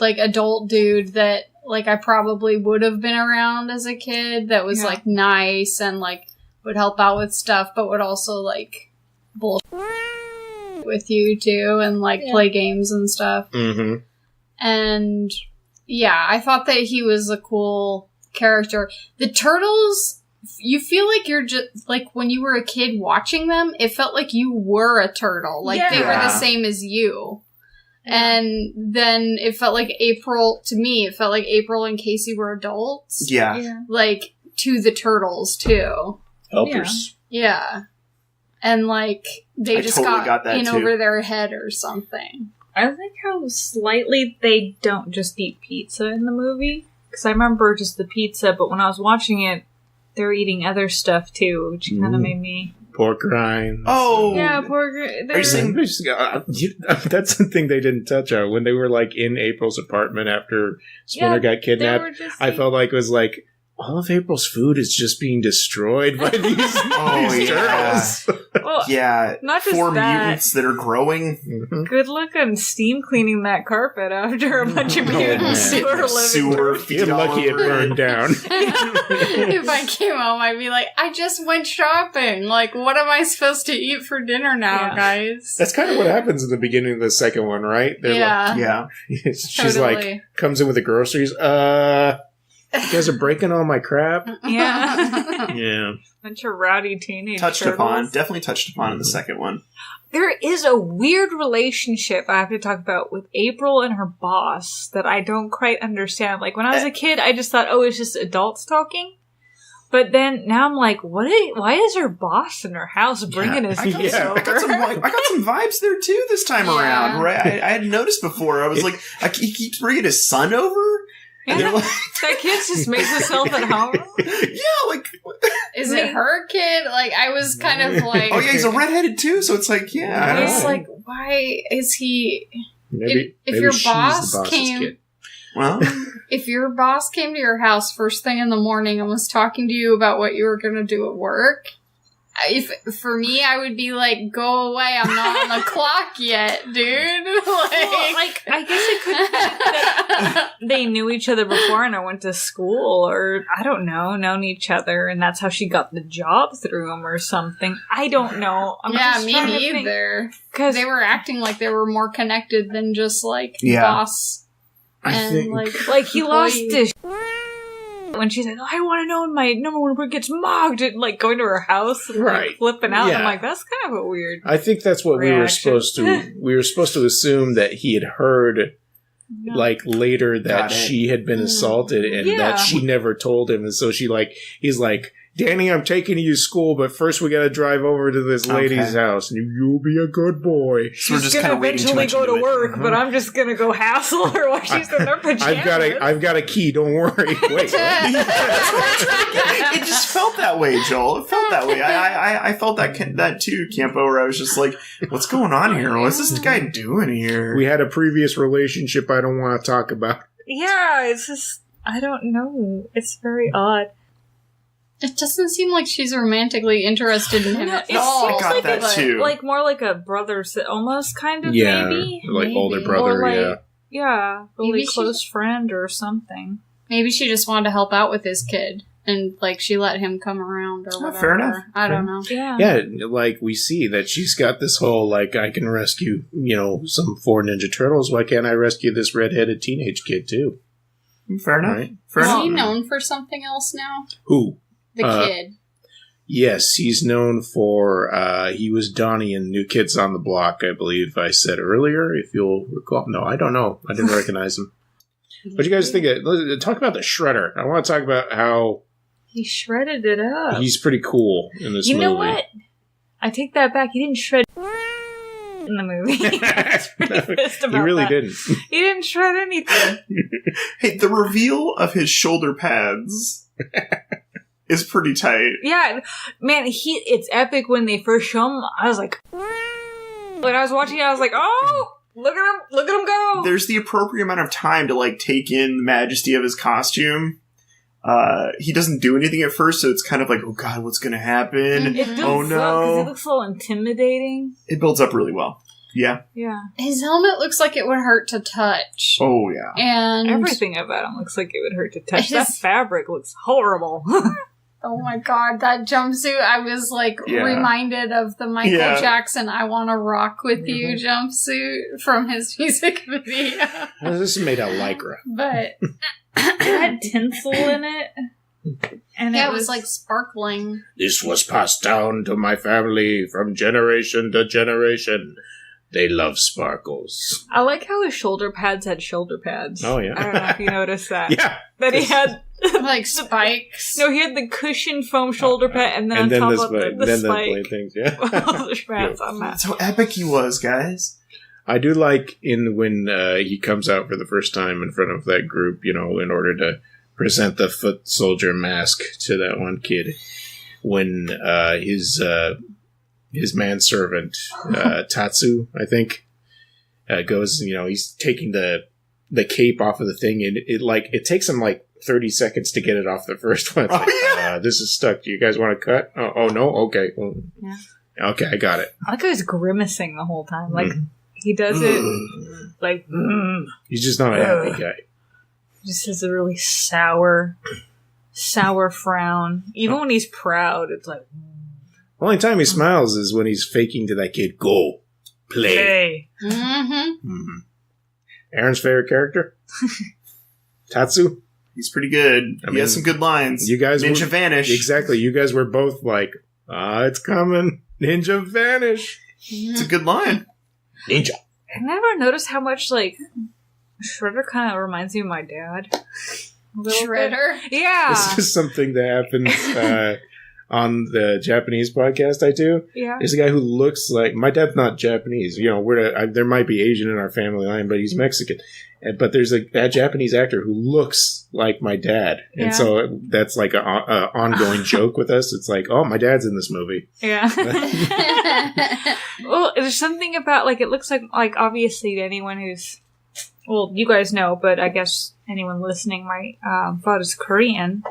Speaker 2: like adult dude that like I probably would have been around as a kid. That was
Speaker 4: Yeah.
Speaker 2: like nice and like would help out with stuff, but would also like bullshit with you too and like play games and stuff.
Speaker 1: Mm-hmm.
Speaker 2: And yeah, I thought that he was a cool character. The turtles, you feel like you're just like when you were a kid watching them, it felt like you were a turtle. Like they were the
Speaker 3: Yeah.
Speaker 2: same as you. And then it felt like April and Casey were adults.
Speaker 3: Yeah.
Speaker 2: Like to the turtles too.
Speaker 1: Helpers.
Speaker 2: Yeah. And like they
Speaker 3: I
Speaker 2: just
Speaker 3: totally got that,
Speaker 2: in
Speaker 3: too.
Speaker 2: over their head or something.
Speaker 4: I like how slightly they don't just eat pizza in the movie. Because I remember just the pizza, but when I was watching it, they were eating other stuff too, which kind of made me.
Speaker 1: Pork rinds.
Speaker 3: Oh,
Speaker 4: Yeah, poor.
Speaker 3: Are you saying-
Speaker 1: That's the thing they didn't touch on when they were like in April's apartment after Splinter got kidnapped. I felt like it was like all of April's food is just being destroyed by these, these
Speaker 3: yeah.
Speaker 1: turtles.
Speaker 4: Well,
Speaker 3: yeah.
Speaker 4: Not just
Speaker 3: 4
Speaker 4: that.
Speaker 3: mutants that are growing.
Speaker 1: Mhm.
Speaker 4: good looking steam cleaning that carpet after a bunch of
Speaker 1: Oh,
Speaker 4: mutants
Speaker 1: man.
Speaker 4: who are living.
Speaker 3: Sewer.
Speaker 1: You're lucky it burned down.
Speaker 2: If I came home, I'd be like, I just went shopping. Like, what am I supposed to eat for dinner now,
Speaker 4: Yeah.
Speaker 2: guys?
Speaker 1: That's kind of what happens in the beginning of the second one, right? They're
Speaker 2: Yeah.
Speaker 3: Yeah.
Speaker 1: like, she's like,
Speaker 2: Totally.
Speaker 1: comes in with the groceries. You guys are breaking all my crap.
Speaker 4: Yeah.
Speaker 1: Yeah.
Speaker 4: Bunch of rowdy teenage
Speaker 3: Touched
Speaker 4: turtles.
Speaker 3: upon. Definitely touched upon in the second one.
Speaker 4: There is a weird relationship I have to talk about with April and her boss that I don't quite understand. Like, when I was a kid, I just thought, oh, it's just adults talking. But then, now I'm like, why is her boss in her house bringing his
Speaker 3: I got,
Speaker 4: kids
Speaker 1: Yeah.
Speaker 3: I got some. I got some vibes there too this time
Speaker 2: Yeah.
Speaker 3: around. Right? I had noticed before. I was like, he keeps bringing his son over, and they're like,
Speaker 4: That kid just makes himself at home.
Speaker 3: yeah, like,
Speaker 2: Is it her kid? Like, I was kind of like,
Speaker 3: oh yeah, he's a redheaded too. So it's like, yeah, I
Speaker 2: I
Speaker 3: don't
Speaker 2: was
Speaker 3: know.
Speaker 2: like, why is he?
Speaker 1: Maybe,
Speaker 2: If
Speaker 1: maybe
Speaker 2: your
Speaker 1: she's
Speaker 2: boss
Speaker 1: the boss's
Speaker 2: came-
Speaker 1: kid.
Speaker 3: Well,
Speaker 2: If your boss came to your house first thing in the morning and was talking to you about what you were going to do at work, if for me, I would be like, "Go away! I'm not on the clock yet, dude."
Speaker 4: Well, like, I guess it could be that they knew each other before and I went to school, or I don't know, known each other, and that's how she got the job through him or something. I don't know.
Speaker 2: yeah, me neither.
Speaker 4: Because
Speaker 2: They were acting like they were more connected than just like
Speaker 3: Yeah.
Speaker 2: boss
Speaker 1: I
Speaker 2: and
Speaker 1: think
Speaker 2: like
Speaker 4: he lost
Speaker 2: employee.
Speaker 4: his when she's like, oh, I want to know when my number one word gets mocked, and like going to her house and
Speaker 1: Right.
Speaker 4: like flipping out.
Speaker 1: Yeah.
Speaker 4: I'm like, that's kind of a weird.
Speaker 1: I think that's what we were
Speaker 4: Reaction.
Speaker 1: supposed to. We were supposed to assume that he had heard, like later, that
Speaker 3: Got it.
Speaker 1: she had been assaulted, and
Speaker 4: Yeah.
Speaker 1: that she never told him, and so he's like, Danny, I'm taking you to school, but first we got to drive over to this lady's
Speaker 3: Okay.
Speaker 1: house, and you'll be a good boy.
Speaker 3: so we're just
Speaker 4: She's
Speaker 3: kind
Speaker 4: gonna
Speaker 3: of reading too
Speaker 4: eventually
Speaker 3: much
Speaker 4: go
Speaker 3: into
Speaker 4: to
Speaker 3: it.
Speaker 4: work, but I'm just gonna go hassle her while she's in her pajamas.
Speaker 1: I've got a key. Don't worry. Wait, what?
Speaker 3: It just felt that way, Joel. It felt that way. I felt that too, Campo, where I was just like, what's going on here? What's this guy doing here?
Speaker 1: We had a previous relationship I don't want to talk about.
Speaker 4: Yeah, it's just I don't know. It's very odd.
Speaker 2: It doesn't seem like she's romantically interested in him at
Speaker 4: It
Speaker 2: all.
Speaker 4: seems
Speaker 3: got
Speaker 4: like
Speaker 3: that
Speaker 4: it's
Speaker 3: too.
Speaker 4: like more like a brother, almost kind of
Speaker 1: Yeah,
Speaker 4: maybe.
Speaker 1: like older
Speaker 2: Maybe.
Speaker 1: brother.
Speaker 4: Or like-
Speaker 1: Yeah.
Speaker 4: Yeah, really
Speaker 2: Maybe she-
Speaker 4: close friend or something.
Speaker 2: Maybe she just wanted to help out with his kid. And, like, she let him come around or whatever.
Speaker 3: Fair enough.
Speaker 2: I don't know.
Speaker 1: Yeah, like, we see that she's got this whole, like, I can rescue, some 4 Ninja Turtles. Why can't I rescue this redheaded teenage kid, too?
Speaker 3: Fair enough.
Speaker 1: Right?
Speaker 3: Fair
Speaker 2: Is
Speaker 3: enough.
Speaker 2: he known for something else now?
Speaker 1: Who?
Speaker 2: The kid.
Speaker 1: Yes, he's known for, he was Donnie in New Kids on the Block, I believe I said earlier, if you'll recall. No, I don't know. I didn't recognize him. What do you guys think? Talk about the Shredder. I want to talk about how
Speaker 4: He shredded it up.
Speaker 1: he's pretty cool in this movie.
Speaker 4: You know what? I take that back. He didn't shred in the movie. I was pretty pissed about
Speaker 1: He really
Speaker 4: that.
Speaker 1: didn't.
Speaker 4: He didn't shred anything.
Speaker 3: Hey, the reveal of his shoulder pads is pretty tight.
Speaker 4: Yeah, man, it's epic when they first show him. I was like, when I was watching it, I was like, oh, look at him go.
Speaker 3: There's the appropriate amount of time to, like, take in the majesty of his costume. He doesn't do anything at first, so it's kind of like, oh god, what's gonna happen?
Speaker 4: It builds
Speaker 3: Oh
Speaker 4: up, 'cause
Speaker 3: no.
Speaker 4: it looks a little intimidating.
Speaker 3: It builds up really well. Yeah.
Speaker 4: Yeah.
Speaker 2: His helmet looks like it would hurt to touch.
Speaker 3: Oh yeah.
Speaker 2: And
Speaker 4: Everything about him looks like it would hurt to touch. That
Speaker 2: His-
Speaker 4: fabric looks horrible.
Speaker 2: oh my god, that jumpsuit, I was like
Speaker 3: Yeah.
Speaker 2: reminded of the Michael
Speaker 3: Yeah.
Speaker 2: Jackson I Wanna Rock With You jumpsuit from his music video.
Speaker 1: This is made out of Lycra.
Speaker 2: But
Speaker 4: It had tinsel in it. And
Speaker 2: yeah, it was like sparkling.
Speaker 1: This was passed down to my family from generation to generation. They love sparkles.
Speaker 4: I like how his shoulder pads had shoulder pads.
Speaker 1: Oh, yeah.
Speaker 4: I don't know if you noticed that.
Speaker 1: Yeah.
Speaker 4: That he had
Speaker 2: Like spikes.
Speaker 4: no, he had the cushioned foam shoulder pad, and then on top of the spike.
Speaker 1: things, yeah.
Speaker 4: All the pads on that.
Speaker 3: That's how epic he was, guys.
Speaker 1: I do like when he comes out for the first time in front of that group, in order to present the foot soldier mask to that one kid. When his manservant, Tatsu, I think, goes, he's taking the cape off of the thing, and it takes him like 30 seconds to get it off the first one. It's like,
Speaker 3: yeah.
Speaker 1: this is stuck. Do you guys want to cut? Oh no? Okay. Well,
Speaker 4: Yeah.
Speaker 1: Okay, I got it.
Speaker 4: I like how he's grimacing the whole time. Like, he does it, like,
Speaker 1: He's just not a happy guy.
Speaker 4: just has a really sour frown. Even when he's proud, it's like,
Speaker 1: Only time he smiles is when he's faking to that kid, go, play.
Speaker 4: hey.
Speaker 2: Mm-hmm.
Speaker 1: Mm-hmm. Aaron's favorite character? Tatsu?
Speaker 3: He's pretty good.
Speaker 1: I
Speaker 3: He
Speaker 1: mean,
Speaker 3: has some good lines.
Speaker 1: You guys
Speaker 3: Ninja
Speaker 1: were,
Speaker 3: Vanish.
Speaker 1: Exactly. You guys were both like, it's coming. Ninja Vanish.
Speaker 3: It's a good line.
Speaker 1: Ninja.
Speaker 4: I never noticed how much, like, Shredder kind of reminds me of my dad. A little bit.
Speaker 2: Shredder.
Speaker 4: Yeah.
Speaker 1: This is something that happens on the Japanese podcast I do.
Speaker 4: Yeah.
Speaker 1: There's a guy who looks like... My dad's not Japanese. There might be Asian in our family line, but he's Mexican. But there's a Japanese actor who looks like my dad.
Speaker 4: Yeah.
Speaker 1: And so that's like an ongoing joke with us. It's like, oh, my dad's in this movie.
Speaker 4: Yeah. Well, there's something about, like, it looks like obviously to anyone who's, well, you guys know, but I guess anyone listening, my father's Korean.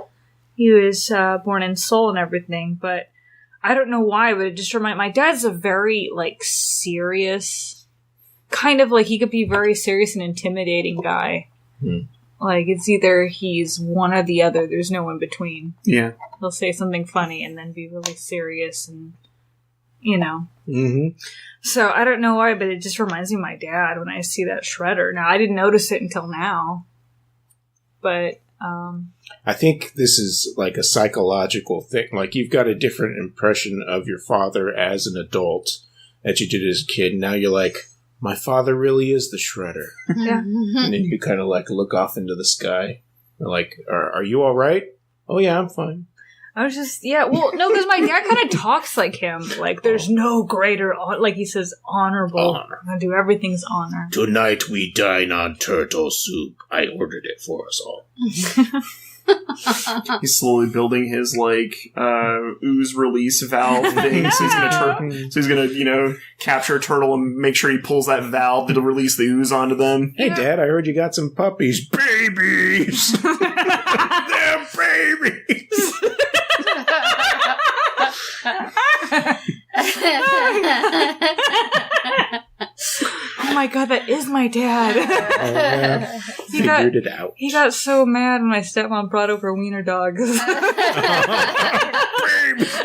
Speaker 4: He was born in Seoul and everything, but I don't know why, but it just my dad's a very, like, serious, kind of like, he could be very serious and intimidating guy. Like, it's either he's one or the other. There's no in between.
Speaker 3: Yeah.
Speaker 4: He'll say something funny and then be really serious and,
Speaker 1: Mm-hmm.
Speaker 4: So, I don't know why, but it just reminds me of my dad when I see that Shredder. Now, I didn't notice it until now. But,
Speaker 1: I think this is like a psychological thing. Like, you've got a different impression of your father as an adult that you did as a kid. Now you're like, my father really is the Shredder.
Speaker 4: Yeah.
Speaker 1: And then you kind of like look off into the sky. You're like, are you all right? Oh, yeah, I'm fine.
Speaker 4: I was just, no, because my dad kind of talks like him. Like, there's no greater, like he says, honorable.
Speaker 1: Honor.
Speaker 4: I'm going to do everything's honor.
Speaker 1: Tonight we dine on turtle soup. I ordered it for us all.
Speaker 3: He's slowly building his, like, ooze release valve thing. So he's gonna, capture a turtle and make sure he pulls that valve to release the ooze onto them.
Speaker 1: Hey, Dad, I heard you got some puppies. Babies! They're babies!
Speaker 4: Oh my god, that is my dad.
Speaker 1: yeah. Figured it out.
Speaker 4: He got so mad when my stepmom brought over wiener dogs.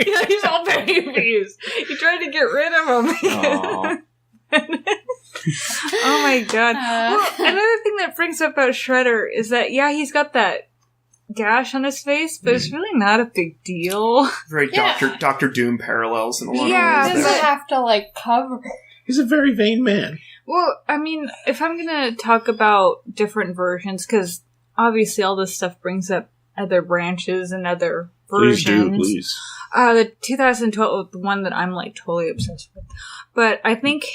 Speaker 4: Yeah, he's all babies. He tried to get rid of them. Oh my god. Well, another thing that brings up about Shredder is that, yeah, he's got that gash on his face, but it's really not a big deal.
Speaker 3: Very Doctor Doom parallels in a lot of
Speaker 2: He
Speaker 3: ways.
Speaker 2: doesn't have to, like, cover.
Speaker 1: He's a very vain man.
Speaker 4: Well, I mean, if I'm gonna talk about different versions, because obviously all this stuff brings up other branches and other versions.
Speaker 1: Please do, please.
Speaker 4: The 2012, the one that I'm, like, totally obsessed with. But I think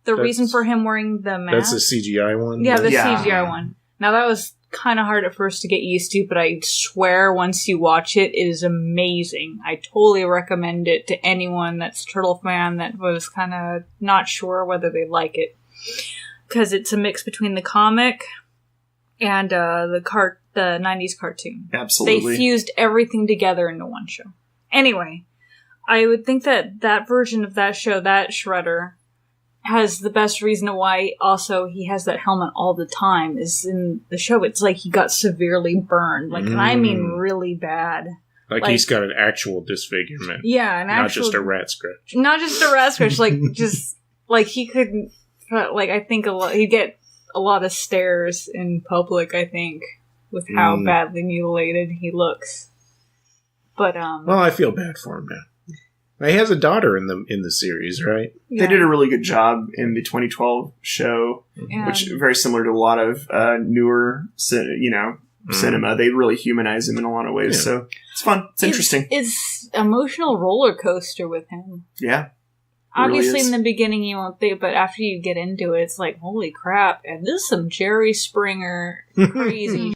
Speaker 4: the reason for him wearing the mask...
Speaker 1: That's the CGI one?
Speaker 4: Yeah, the CGI one. Now, that was kind of hard at first to get used to, but I swear once you watch it, it is amazing. I totally recommend it to anyone that's a Turtle fan that was kind of not sure whether they like it. Because it's a mix between the comic and the 90s cartoon.
Speaker 3: Absolutely.
Speaker 4: They fused everything together into one show. Anyway, I would think that version of that show, that Shredder, has the best reason why also he has that helmet all the time is in the show. It's like he got severely burned. Like, and I mean really bad.
Speaker 1: Like he's got an actual disfigurement.
Speaker 4: Yeah,
Speaker 1: not just a rat scratch.
Speaker 4: Not just a rat scratch. Like, just, like, he could, like, I think he'd get a lot of stares in public, I think, with how badly mutilated he looks. But,
Speaker 1: well, I feel bad for him now. He has a daughter in the series, right?
Speaker 4: Yeah.
Speaker 3: They did a really good job in the 2012 show, which is very similar to a lot of newer, cinema. They really humanize him in a lot of ways, so it's fun. It's interesting.
Speaker 4: It's emotional roller coaster with him.
Speaker 3: Yeah.
Speaker 4: Obviously,
Speaker 3: really
Speaker 4: in the beginning, you won't think, but after you get into it, it's like, holy crap, and this is some Jerry Springer crazy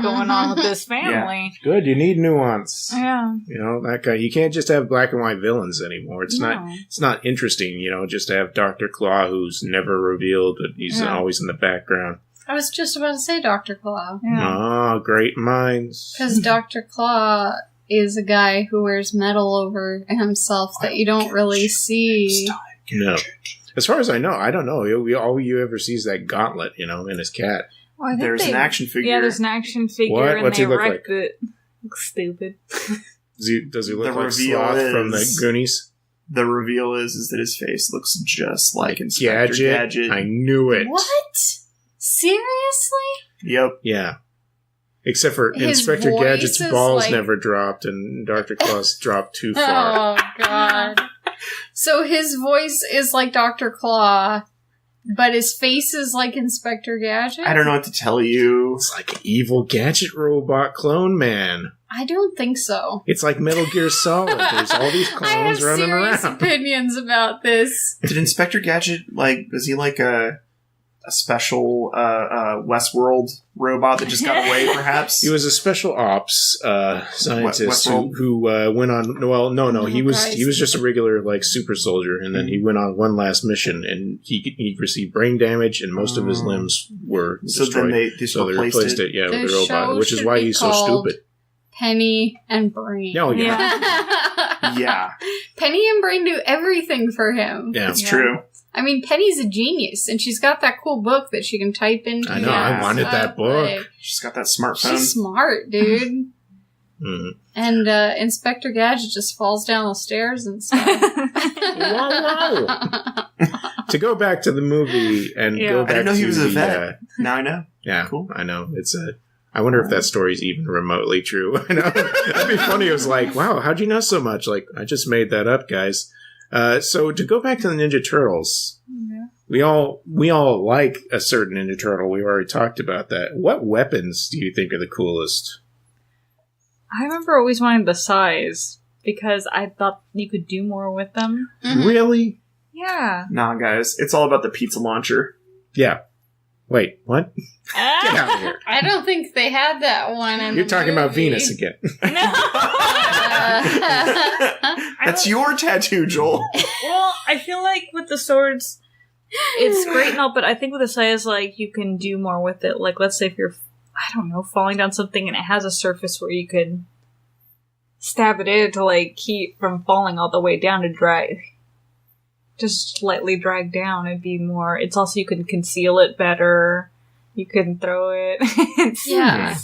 Speaker 4: going on with this family.
Speaker 1: Yeah. Good, you need nuance.
Speaker 4: Yeah.
Speaker 1: You know, that guy, you can't just have black and white villains anymore. It's not interesting, just to have Dr. Claw, who's never revealed, but he's always in the background.
Speaker 2: I was just about to say Dr. Claw.
Speaker 4: Yeah.
Speaker 1: Oh, great minds.
Speaker 2: Because Dr. Claw is a guy who wears metal over himself that you don't really see.
Speaker 1: No. As far as I know, I don't know. All you ever see is that gauntlet, and his cat.
Speaker 4: Well,
Speaker 3: there's an action figure.
Speaker 4: Yeah, there's an action figure,
Speaker 1: What?
Speaker 4: and
Speaker 1: What's
Speaker 4: they
Speaker 1: he look
Speaker 4: wrecked
Speaker 1: like?
Speaker 4: it. Looks stupid.
Speaker 1: Does he look
Speaker 3: The
Speaker 1: like
Speaker 3: reveal
Speaker 1: Sloth from the
Speaker 3: is-
Speaker 1: Goonies?
Speaker 3: The reveal is that his face looks just like Inspector Gadget.
Speaker 1: I knew it.
Speaker 2: What? Seriously?
Speaker 3: Yep.
Speaker 1: Yeah. Except for
Speaker 2: His
Speaker 1: Inspector
Speaker 2: voice
Speaker 1: Gadget's
Speaker 2: is
Speaker 1: balls
Speaker 2: like-
Speaker 1: never dropped, and Dr. Claw's dropped too far.
Speaker 2: Oh, God. So his voice is like Dr. Claw, but his face is like Inspector Gadget?
Speaker 3: I don't know what to tell you.
Speaker 1: It's like an evil gadget robot clone man.
Speaker 2: I don't think so.
Speaker 1: It's like Metal Gear Solid. There's all these
Speaker 2: I have
Speaker 1: clones running
Speaker 2: serious
Speaker 1: around.
Speaker 2: opinions about this.
Speaker 3: Did Inspector Gadget, was he like a special Westworld robot that just got away, perhaps?
Speaker 1: He was a special ops scientist
Speaker 3: Westworld?
Speaker 1: who went on. Well, no, he was
Speaker 2: Christ.
Speaker 1: he was just a regular super soldier, and then he went on one last mission, and he received brain damage, and most of his limbs were
Speaker 3: So
Speaker 1: destroyed.
Speaker 3: then they just replaced it?
Speaker 1: with
Speaker 2: The
Speaker 1: the robot,
Speaker 2: show
Speaker 1: which is
Speaker 2: should
Speaker 1: why
Speaker 2: be
Speaker 1: he's so
Speaker 2: called
Speaker 1: stupid.
Speaker 2: Penny and Brain.
Speaker 1: Oh yeah,
Speaker 3: Yeah,
Speaker 2: Penny and Brain do everything for him.
Speaker 1: yeah.
Speaker 3: it's true.
Speaker 2: I mean, Penny's a genius, and she's got that cool book that she can type into.
Speaker 1: I know, I wanted that book.
Speaker 2: Like,
Speaker 3: She's got that smartphone.
Speaker 2: she's smart, dude.
Speaker 1: Mhm.
Speaker 2: And Inspector Gadget just falls down the stairs and stuff.
Speaker 1: Wow. To go back to the movie and
Speaker 4: Yeah.
Speaker 1: go
Speaker 3: I
Speaker 1: back
Speaker 3: didn't know he
Speaker 1: to
Speaker 3: was a
Speaker 1: the,
Speaker 3: vet. Now I know.
Speaker 1: Yeah,
Speaker 3: Cool.
Speaker 1: I know. I wonder if that story's even remotely true. I know. That'd be funny. It was like, wow, how'd you know so much? Like, I just made that up, guys. So to go back to the Ninja Turtles, we all like a certain Ninja Turtle. We already talked about that. What weapons do you think are the coolest?
Speaker 4: I remember always wanting the size because I thought you could do more with them.
Speaker 2: Mhm.
Speaker 1: Really?
Speaker 4: Yeah.
Speaker 3: Nah, guys, it's all about the pizza launcher.
Speaker 1: Yeah. Wait, what? Get out of here.
Speaker 2: I don't think they had that one in
Speaker 1: You're
Speaker 2: the
Speaker 1: talking about
Speaker 2: movie.
Speaker 1: Venus again.
Speaker 3: That's your tattoo, Joel.
Speaker 4: Well, I feel like with the swords, it's great and all, but I think with the size, like, you can do more with it. Like, let's say if you're, I don't know, falling down something and it has a surface where you could stab it in to, like, keep from falling all the way down to just slightly dragged down. It'd be more. It's also you can conceal it better. You couldn't throw it.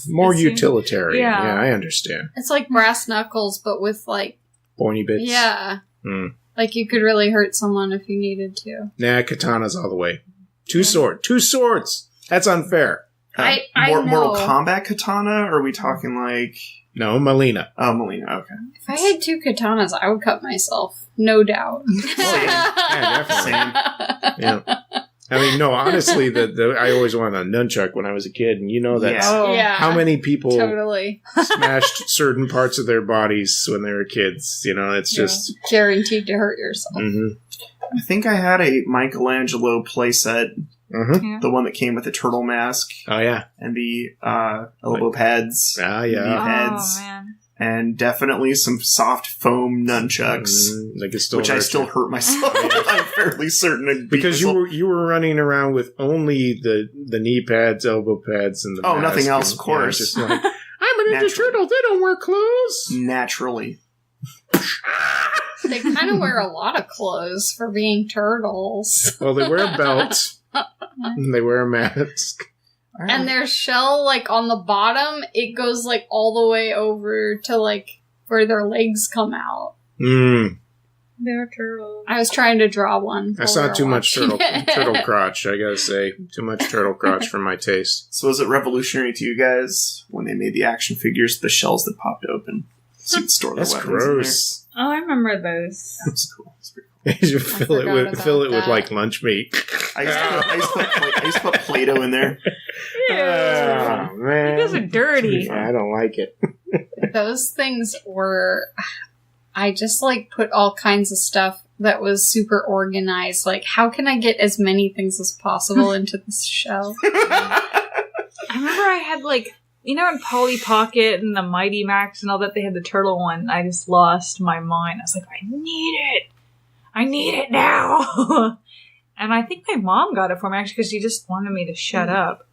Speaker 1: More utilitarian.
Speaker 4: Yeah.
Speaker 1: Yeah, I understand.
Speaker 2: It's like brass knuckles, but with like
Speaker 1: Pointy bits.
Speaker 2: yeah,
Speaker 1: Mm.
Speaker 2: like you could really hurt someone if you needed to.
Speaker 1: Nah, katanas all the way. Two swords. That's unfair.
Speaker 2: I
Speaker 3: Mortal
Speaker 2: know.
Speaker 3: Kombat katana? Or are we talking like...
Speaker 1: No, Melina.
Speaker 3: Oh, Melina, okay.
Speaker 2: If I had 2 katanas, I would cut myself, no doubt.
Speaker 1: Yeah, definitely. Yeah. I mean, no, honestly, I always wanted a nunchuck when I was a kid, and you know that.
Speaker 3: Yeah.
Speaker 4: Oh,
Speaker 2: Yeah,
Speaker 1: How many people
Speaker 2: totally
Speaker 1: smashed certain parts of their bodies when they were kids? You know, it's just...
Speaker 2: guaranteed to hurt yourself.
Speaker 1: Mhm.
Speaker 3: I think I had a Michelangelo playset,
Speaker 1: Mhm.
Speaker 4: Yeah.
Speaker 3: the one that came with the turtle mask
Speaker 1: Oh, yeah.
Speaker 3: and the elbow pads,
Speaker 1: Ah,
Speaker 3: knee
Speaker 1: yeah.
Speaker 3: pads,
Speaker 4: Oh man.
Speaker 3: and definitely some soft foam nunchucks,
Speaker 1: Like it's still
Speaker 3: which I
Speaker 1: hurt
Speaker 3: still
Speaker 1: you.
Speaker 3: hurt myself. I'm fairly certain. I beat
Speaker 1: Because
Speaker 3: myself.
Speaker 1: you were running around with only the knee pads, elbow pads, and the
Speaker 3: Oh,
Speaker 1: mask,
Speaker 3: nothing else,
Speaker 1: and,
Speaker 3: of course.
Speaker 1: Just like, I'm a Ninja
Speaker 3: Naturally.
Speaker 1: Turtle. They don't wear clothes.
Speaker 3: Naturally.
Speaker 2: They kind of wear a lot of clothes for being turtles.
Speaker 1: Well, they wear a belt. And they wear a mask.
Speaker 2: And their shell, like, on the bottom, it goes, like, all the way over to, like, where their legs come out.
Speaker 1: Mm.
Speaker 4: They're turtles.
Speaker 2: I was trying to draw one.
Speaker 1: I
Speaker 2: while
Speaker 1: saw
Speaker 2: we were
Speaker 1: too much
Speaker 2: watching
Speaker 1: turtle
Speaker 2: it.
Speaker 1: crotch, I gotta say. Too much turtle crotch for my taste.
Speaker 3: So was it revolutionary to you guys when they made the action figures, the shells that popped open? So you could store their
Speaker 1: That's
Speaker 3: weapons in
Speaker 1: gross.
Speaker 4: Oh, I remember those.
Speaker 3: there. That was cool. That's pretty cool.
Speaker 1: You fill it
Speaker 2: forgot
Speaker 1: with fill it
Speaker 2: about
Speaker 1: with
Speaker 2: that.
Speaker 1: like lunch meat.
Speaker 3: I used to put Play-Doh in there.
Speaker 1: Oh, man.
Speaker 4: You guys are dirty.
Speaker 1: Yeah, I don't like it.
Speaker 2: Those things were... I just, like, put all kinds of stuff that was super organized. Like, how can I get as many things as possible into this shell?
Speaker 4: I remember I had like, you know, in Polly Pocket and the Mighty Max and all that, they had the turtle one. I just lost my mind. I was like, I need it. I need it now. And I think my mom got it for me actually because she just wanted me to shut up.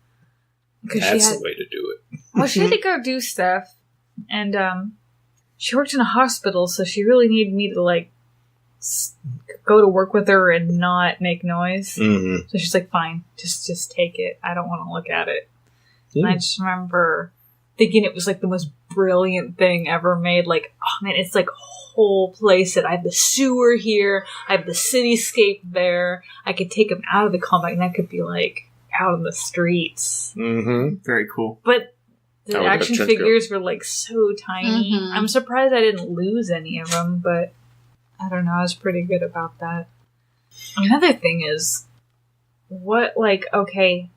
Speaker 4: Because
Speaker 1: That's
Speaker 4: she had,
Speaker 1: the way to do it.
Speaker 4: well, she had to go do stuff, and she worked in a hospital, so she really needed me to like go to work with her and not make noise.
Speaker 1: Mm-hmm.
Speaker 4: So she's like, "Fine, just take it. I don't want to look at it." And I just remember thinking it was like the most brilliant thing ever made. Like, oh man, it's like a whole place that I have the sewer here, I have the cityscape there. I could take them out of the comic, and I could be like out on the streets.
Speaker 1: Mm-hmm.
Speaker 3: Very cool.
Speaker 4: But
Speaker 1: I
Speaker 4: the
Speaker 1: would have
Speaker 4: action
Speaker 1: trench
Speaker 4: figures were like so tiny.
Speaker 2: Mhm.
Speaker 4: I'm surprised I didn't lose any of them, but I don't know. I was pretty good about that. Another thing is, okay,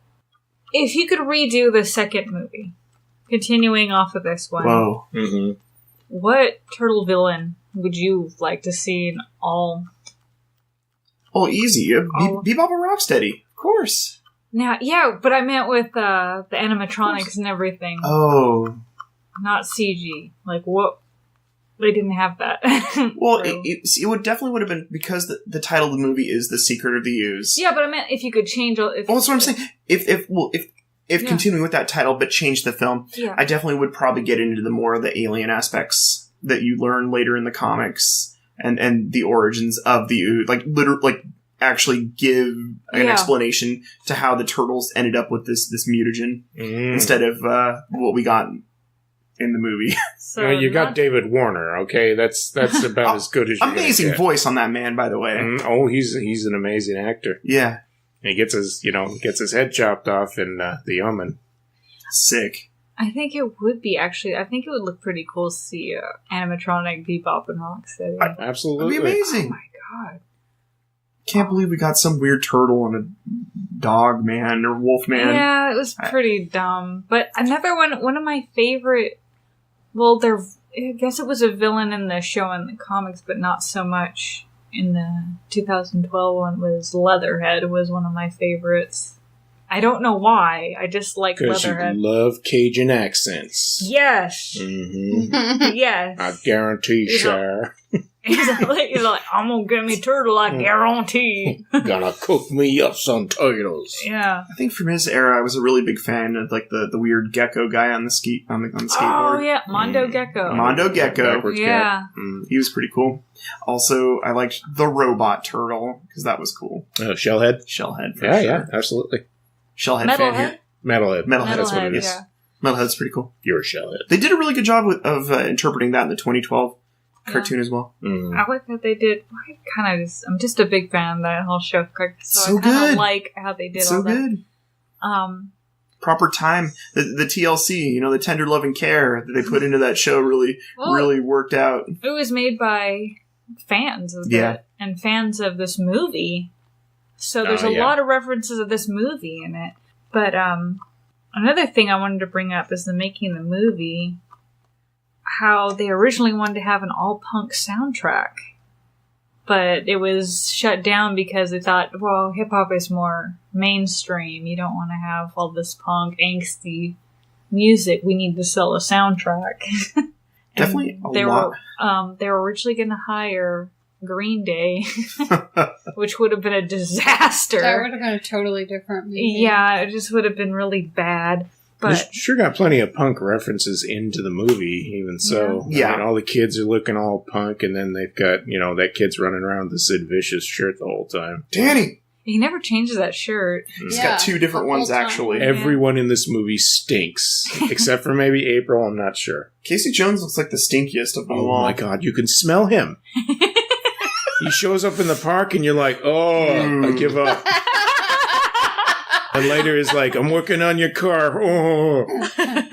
Speaker 4: if you could redo the second movie, continuing off of this one,
Speaker 3: Whoa.
Speaker 1: Mm-hmm.
Speaker 4: what turtle villain would you like to see in all?
Speaker 3: Oh, easy.
Speaker 4: Oh.
Speaker 3: Bebop and Rocksteady. Of course.
Speaker 4: Now, yeah, but I meant with the animatronics and everything,
Speaker 3: Oh.
Speaker 4: not CG. Like, what? They didn't have that.
Speaker 3: Well,
Speaker 4: True.
Speaker 3: it would definitely would have been because the title of the movie is The Secret of the Ooze.
Speaker 4: Yeah, but I meant if you could change. If,
Speaker 3: Well, that's what I'm saying. If
Speaker 4: Yeah.
Speaker 3: continuing with that title but change the film,
Speaker 4: Yeah.
Speaker 3: I definitely would probably get into the more of the alien aspects that you learn later in the comics and the origins of the ooze, like actually give an
Speaker 4: Yeah.
Speaker 3: explanation to how the turtles ended up with this mutagen
Speaker 1: Mm.
Speaker 3: instead of what we got in the movie.
Speaker 4: So
Speaker 1: You got
Speaker 4: not-
Speaker 1: David Warner, okay? That's about as good as you're
Speaker 3: Amazing
Speaker 1: gonna get.
Speaker 3: voice on that man, by the way.
Speaker 1: Oh, he's an amazing actor.
Speaker 3: Yeah,
Speaker 1: He gets his head chopped off in The Omen.
Speaker 3: sick.
Speaker 4: I think it would be actually. I think it would look pretty cool to see animatronic Bebop and Rocksteady.
Speaker 3: That'd
Speaker 1: Absolutely.
Speaker 3: be amazing.
Speaker 4: Oh my god!
Speaker 3: Can't believe we got some weird turtle and a dog man or wolf man.
Speaker 4: Yeah, it was pretty dumb. But another one of my favorite. Well, I guess it was a villain in the show and the comics, but not so much in the 2012 one. Was Leatherhead was one of my favorites. I don't know why. I just like
Speaker 1: Because you
Speaker 4: Leatherhead.
Speaker 1: love Cajun accents.
Speaker 4: Yes.
Speaker 1: Mm-hmm.
Speaker 4: Yes.
Speaker 1: I guarantee,
Speaker 4: You know-
Speaker 1: sir.
Speaker 4: He's like, I'm gonna get me turtle, I guarantee.
Speaker 1: Gonna cook me up some turtles.
Speaker 4: Yeah.
Speaker 3: I think from his era, I was a really big fan of like the weird gecko guy on the skateboard.
Speaker 4: Oh yeah, Mondo Gecko.
Speaker 3: Mondo Gecko.
Speaker 1: Backwards
Speaker 4: Yeah.
Speaker 3: He was pretty cool. Also, I liked the robot turtle because that was cool.
Speaker 1: Shellhead.
Speaker 3: Shellhead. For
Speaker 1: Yeah,
Speaker 3: sure.
Speaker 1: yeah, absolutely.
Speaker 3: Shellhead fan here.
Speaker 1: Metalhead.
Speaker 3: Metalhead. That's what it is.
Speaker 4: Yeah.
Speaker 3: Metalhead's pretty cool.
Speaker 1: You're a Shellhead.
Speaker 3: They did a really good job of interpreting that in the 2012 cartoon as well.
Speaker 1: Mm.
Speaker 4: I like that they did. I'm just a big fan of that whole show.
Speaker 3: So
Speaker 4: I kind
Speaker 3: good.
Speaker 4: of like how they did
Speaker 3: So
Speaker 4: all that.
Speaker 3: good.
Speaker 4: Um,
Speaker 3: Proper time. The TLC, the tender love and care that they put into that show really worked out.
Speaker 4: it was made by fans of it and fans of this movie. So there's a lot of references of this movie in it. But another thing I wanted to bring up is the making of the movie. How they originally wanted to have an all-punk soundtrack. But it was shut down because they thought, well, hip-hop is more mainstream. You don't want to have all this punk, angsty music. We need to sell a soundtrack.
Speaker 3: Definitely
Speaker 4: they were originally going to hire Green Day, which would have been a disaster.
Speaker 2: That would have been a totally different movie.
Speaker 4: Yeah, it just would have been really bad. But
Speaker 1: Sure got plenty of punk references into the movie, even so.
Speaker 3: Yeah.
Speaker 1: I mean, all the kids are looking all punk, and then they've got, that kid's running around with the Sid Vicious shirt the whole time.
Speaker 3: Danny!
Speaker 4: he never changes that shirt.
Speaker 3: He's got two different
Speaker 2: the whole
Speaker 3: ones,
Speaker 2: time.
Speaker 3: actually.
Speaker 1: Everyone in this movie stinks, except for maybe April, I'm not sure.
Speaker 3: Casey Jones looks like the stinkiest of them
Speaker 1: Oh
Speaker 3: all.
Speaker 1: my god, you can smell him. He shows up in the park, and you're like, oh, I give up. And later is like, I'm working on your car. Oh.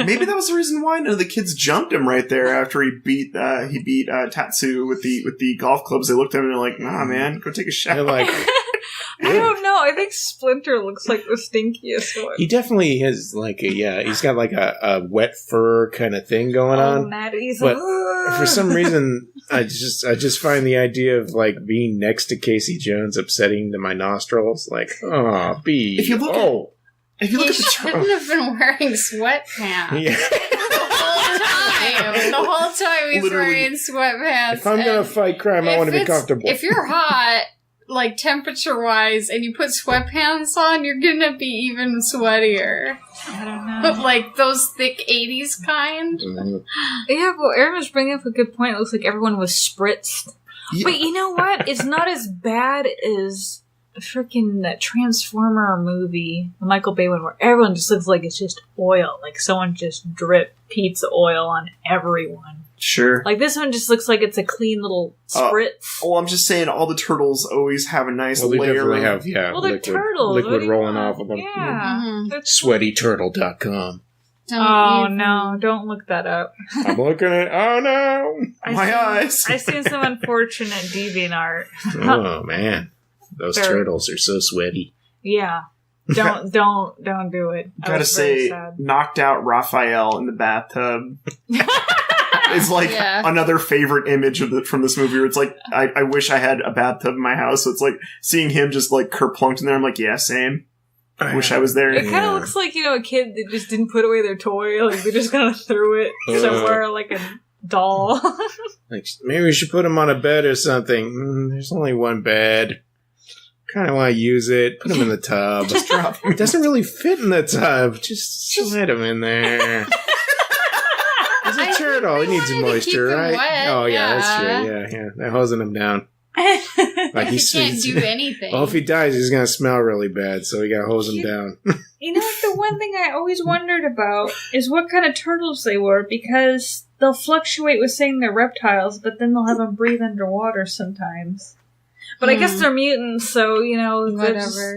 Speaker 3: Maybe that was the reason why none of the kids jumped him right there after he beat Tatsu with the golf clubs. They looked at him and they're like, nah, man, go take a shower.
Speaker 1: They're like,
Speaker 4: I don't know. I think Splinter looks like the stinkiest one.
Speaker 1: he definitely has he's got like a wet fur kind of thing going on.
Speaker 4: Maddie's
Speaker 1: But for some reason, I just find the idea of like being next to Casey Jones upsetting to my nostrils. Like, oh, B.
Speaker 3: If you look at
Speaker 2: He
Speaker 3: the
Speaker 2: shouldn't have been wearing sweatpants.
Speaker 1: Yeah.
Speaker 2: The whole time he's
Speaker 3: Literally.
Speaker 2: wearing sweatpants.
Speaker 1: If I'm gonna fight crime, I want to be comfortable.
Speaker 2: If you're hot, like temperature-wise, and you put sweatpants on, you're gonna be even sweatier.
Speaker 4: I don't know.
Speaker 2: But like those thick 80s kind.
Speaker 1: Mhm.
Speaker 4: Yeah, well, Aaron was bringing up a good point. It looks like everyone was spritzed.
Speaker 3: Yeah.
Speaker 4: But you know what? It's not as bad as freaking that Transformer movie, the Michael Bay one, where everyone just looks like it's just oil. Like someone just dripped pizza oil on everyone.
Speaker 3: Sure.
Speaker 4: Like this one just looks like it's a clean little spritz.
Speaker 3: Well, I'm just saying all the turtles always have a nice
Speaker 1: Well, they
Speaker 3: layer
Speaker 1: definitely
Speaker 3: of...
Speaker 1: have,
Speaker 4: Well, they're turtles. What
Speaker 1: liquid
Speaker 4: do you
Speaker 1: rolling
Speaker 4: want?
Speaker 1: off of them.
Speaker 4: Yeah.
Speaker 2: Mhm.
Speaker 4: They're
Speaker 1: SweatyTurtle.com.
Speaker 4: Oh no! Don't look that up.
Speaker 1: I'm looking at. Oh no!
Speaker 3: eyes.
Speaker 4: I seen some unfortunate DeviantArt.
Speaker 1: Oh man, those
Speaker 4: Very-
Speaker 1: turtles are so sweaty.
Speaker 4: Yeah. Don't do it. I
Speaker 3: Gotta
Speaker 4: was very
Speaker 3: say,
Speaker 4: sad.
Speaker 3: knocked out Raphael in the bathtub is like
Speaker 2: Yeah.
Speaker 3: another favorite image from this movie where it's like, I wish I had a bathtub in my house. So it's like seeing him just like kerplunked in there. I'm like, yeah, same. I wish I was there.
Speaker 4: It kind of looks like, a kid that just didn't put away their toy. Like, they just kind of threw it somewhere like a doll.
Speaker 1: Like maybe we should put him on a bed or something. There's only one bed. Kind of want to use it. Put him in the tub.
Speaker 3: Just drop him.
Speaker 1: It doesn't really fit in the tub. Just slide him in there. He's a turtle. He needs
Speaker 2: wanted to
Speaker 1: moisture,
Speaker 2: keep him
Speaker 1: right?
Speaker 2: wet,
Speaker 1: Oh yeah, that's
Speaker 2: yeah.
Speaker 1: true. Yeah. They're hosing him down. Like
Speaker 2: He can't do anything.
Speaker 1: Well, if he dies, he's gonna smell really bad, so we gotta hose him down.
Speaker 4: The one thing I always wondered about is what kind of turtles they were, because they'll fluctuate with saying they're reptiles, but then they'll have them breathe underwater sometimes. But I guess they're mutants, so,
Speaker 2: Whatever.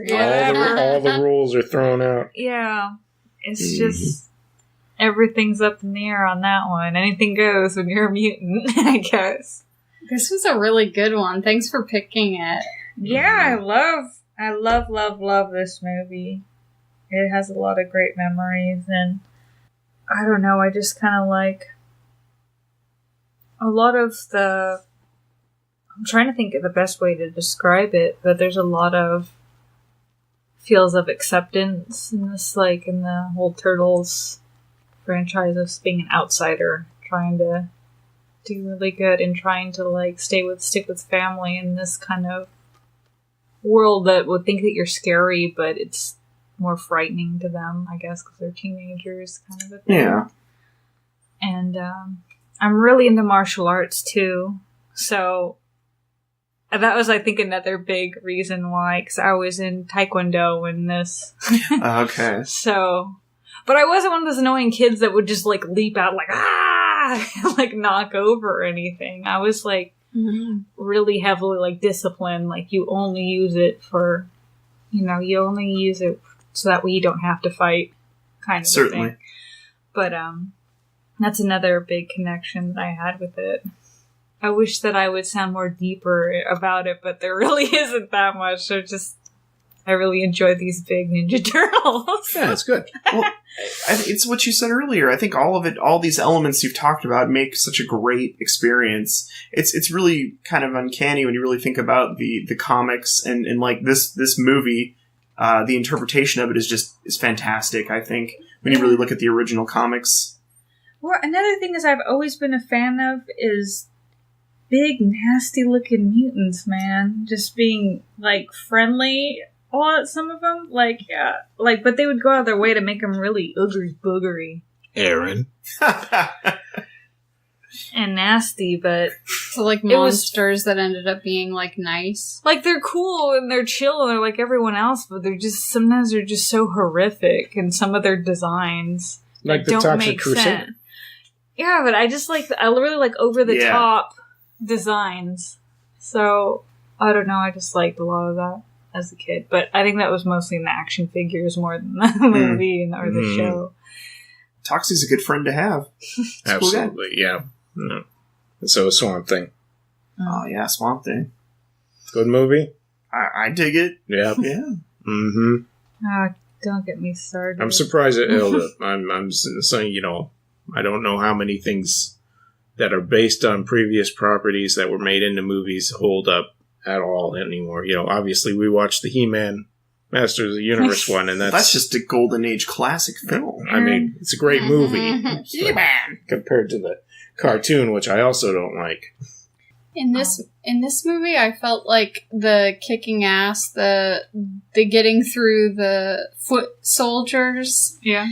Speaker 4: Just,
Speaker 2: Yeah.
Speaker 1: All the rules are thrown out.
Speaker 4: Yeah. It's just, everything's up in the air on that one. Anything goes when you're a mutant, I guess.
Speaker 2: This was a really good one. Thanks for picking it.
Speaker 4: Yeah, I love this movie. It has a lot of great memories, and I don't know, I just kind of like a lot of I'm trying to think of the best way to describe it, but there's a lot of feels of acceptance in this, like, in the whole Turtles franchise of being an outsider, trying to do really good in trying to stick with family in this kind of world that would think that you're scary, but it's more frightening to them, I guess, because they're teenagers, kind of a thing.
Speaker 3: Yeah.
Speaker 4: And I'm really into martial arts too, so that was, I think, another big reason why, because I was in Taekwondo when this.
Speaker 3: Okay.
Speaker 4: So, but I wasn't one of those annoying kids that would just leap out knock over or anything. I was really heavily disciplined. You only use it for, you only use it so that way you don't have to fight, kind of
Speaker 3: Certainly.
Speaker 4: thing. But that's another big connection that I had with it. I wish that I would sound more deeper about it, but there really isn't that much. I really enjoy these big Ninja Turtles.
Speaker 1: Yeah, it's good.
Speaker 3: Well, it's what you said earlier. I think all of it, all these elements you've talked about, make such a great experience. It's really kind of uncanny when you really think about the comics and this movie. The interpretation of it is fantastic. I think when you really look at the original comics.
Speaker 4: Well, another thing I've always been a fan of is big, nasty-looking mutants, man. Just being, friendly. Well, some of them, but they would go out of their way to make them really boogery.
Speaker 1: Aaron.
Speaker 4: And nasty, but...
Speaker 2: So, monsters that ended up being, nice?
Speaker 4: They're cool and they're chill and they're like everyone else, but sometimes they're just so horrific in some of their designs.
Speaker 1: Like the
Speaker 4: don't
Speaker 1: Toxic
Speaker 4: make
Speaker 1: Crusader.
Speaker 4: sense. Yeah, but I really like over-the-top designs. So, I don't know, I just liked a lot of that as a kid. But I think that was mostly in the action figures more than the movie or the show.
Speaker 3: Toxie's a good friend to have.
Speaker 1: Absolutely, yeah. No. And so is Swamp Thing.
Speaker 3: Oh, yeah, Swamp Thing.
Speaker 1: Good movie?
Speaker 3: I dig it.
Speaker 1: Yeah.
Speaker 3: Yeah.
Speaker 1: Mm-hmm.
Speaker 4: Oh, don't get me started.
Speaker 1: I'm surprised it held up. I'm saying, I don't know how many things that are based on previous properties that were made into movies hold up at all anymore. Obviously we watched the He-Man Masters of the Universe one, and that's
Speaker 3: just a golden age classic film.
Speaker 1: I mean, it's a great movie. He-Man compared to the cartoon, which I also don't like.
Speaker 2: In this movie, I felt like the kicking ass, the getting through the foot soldiers.
Speaker 4: Yeah.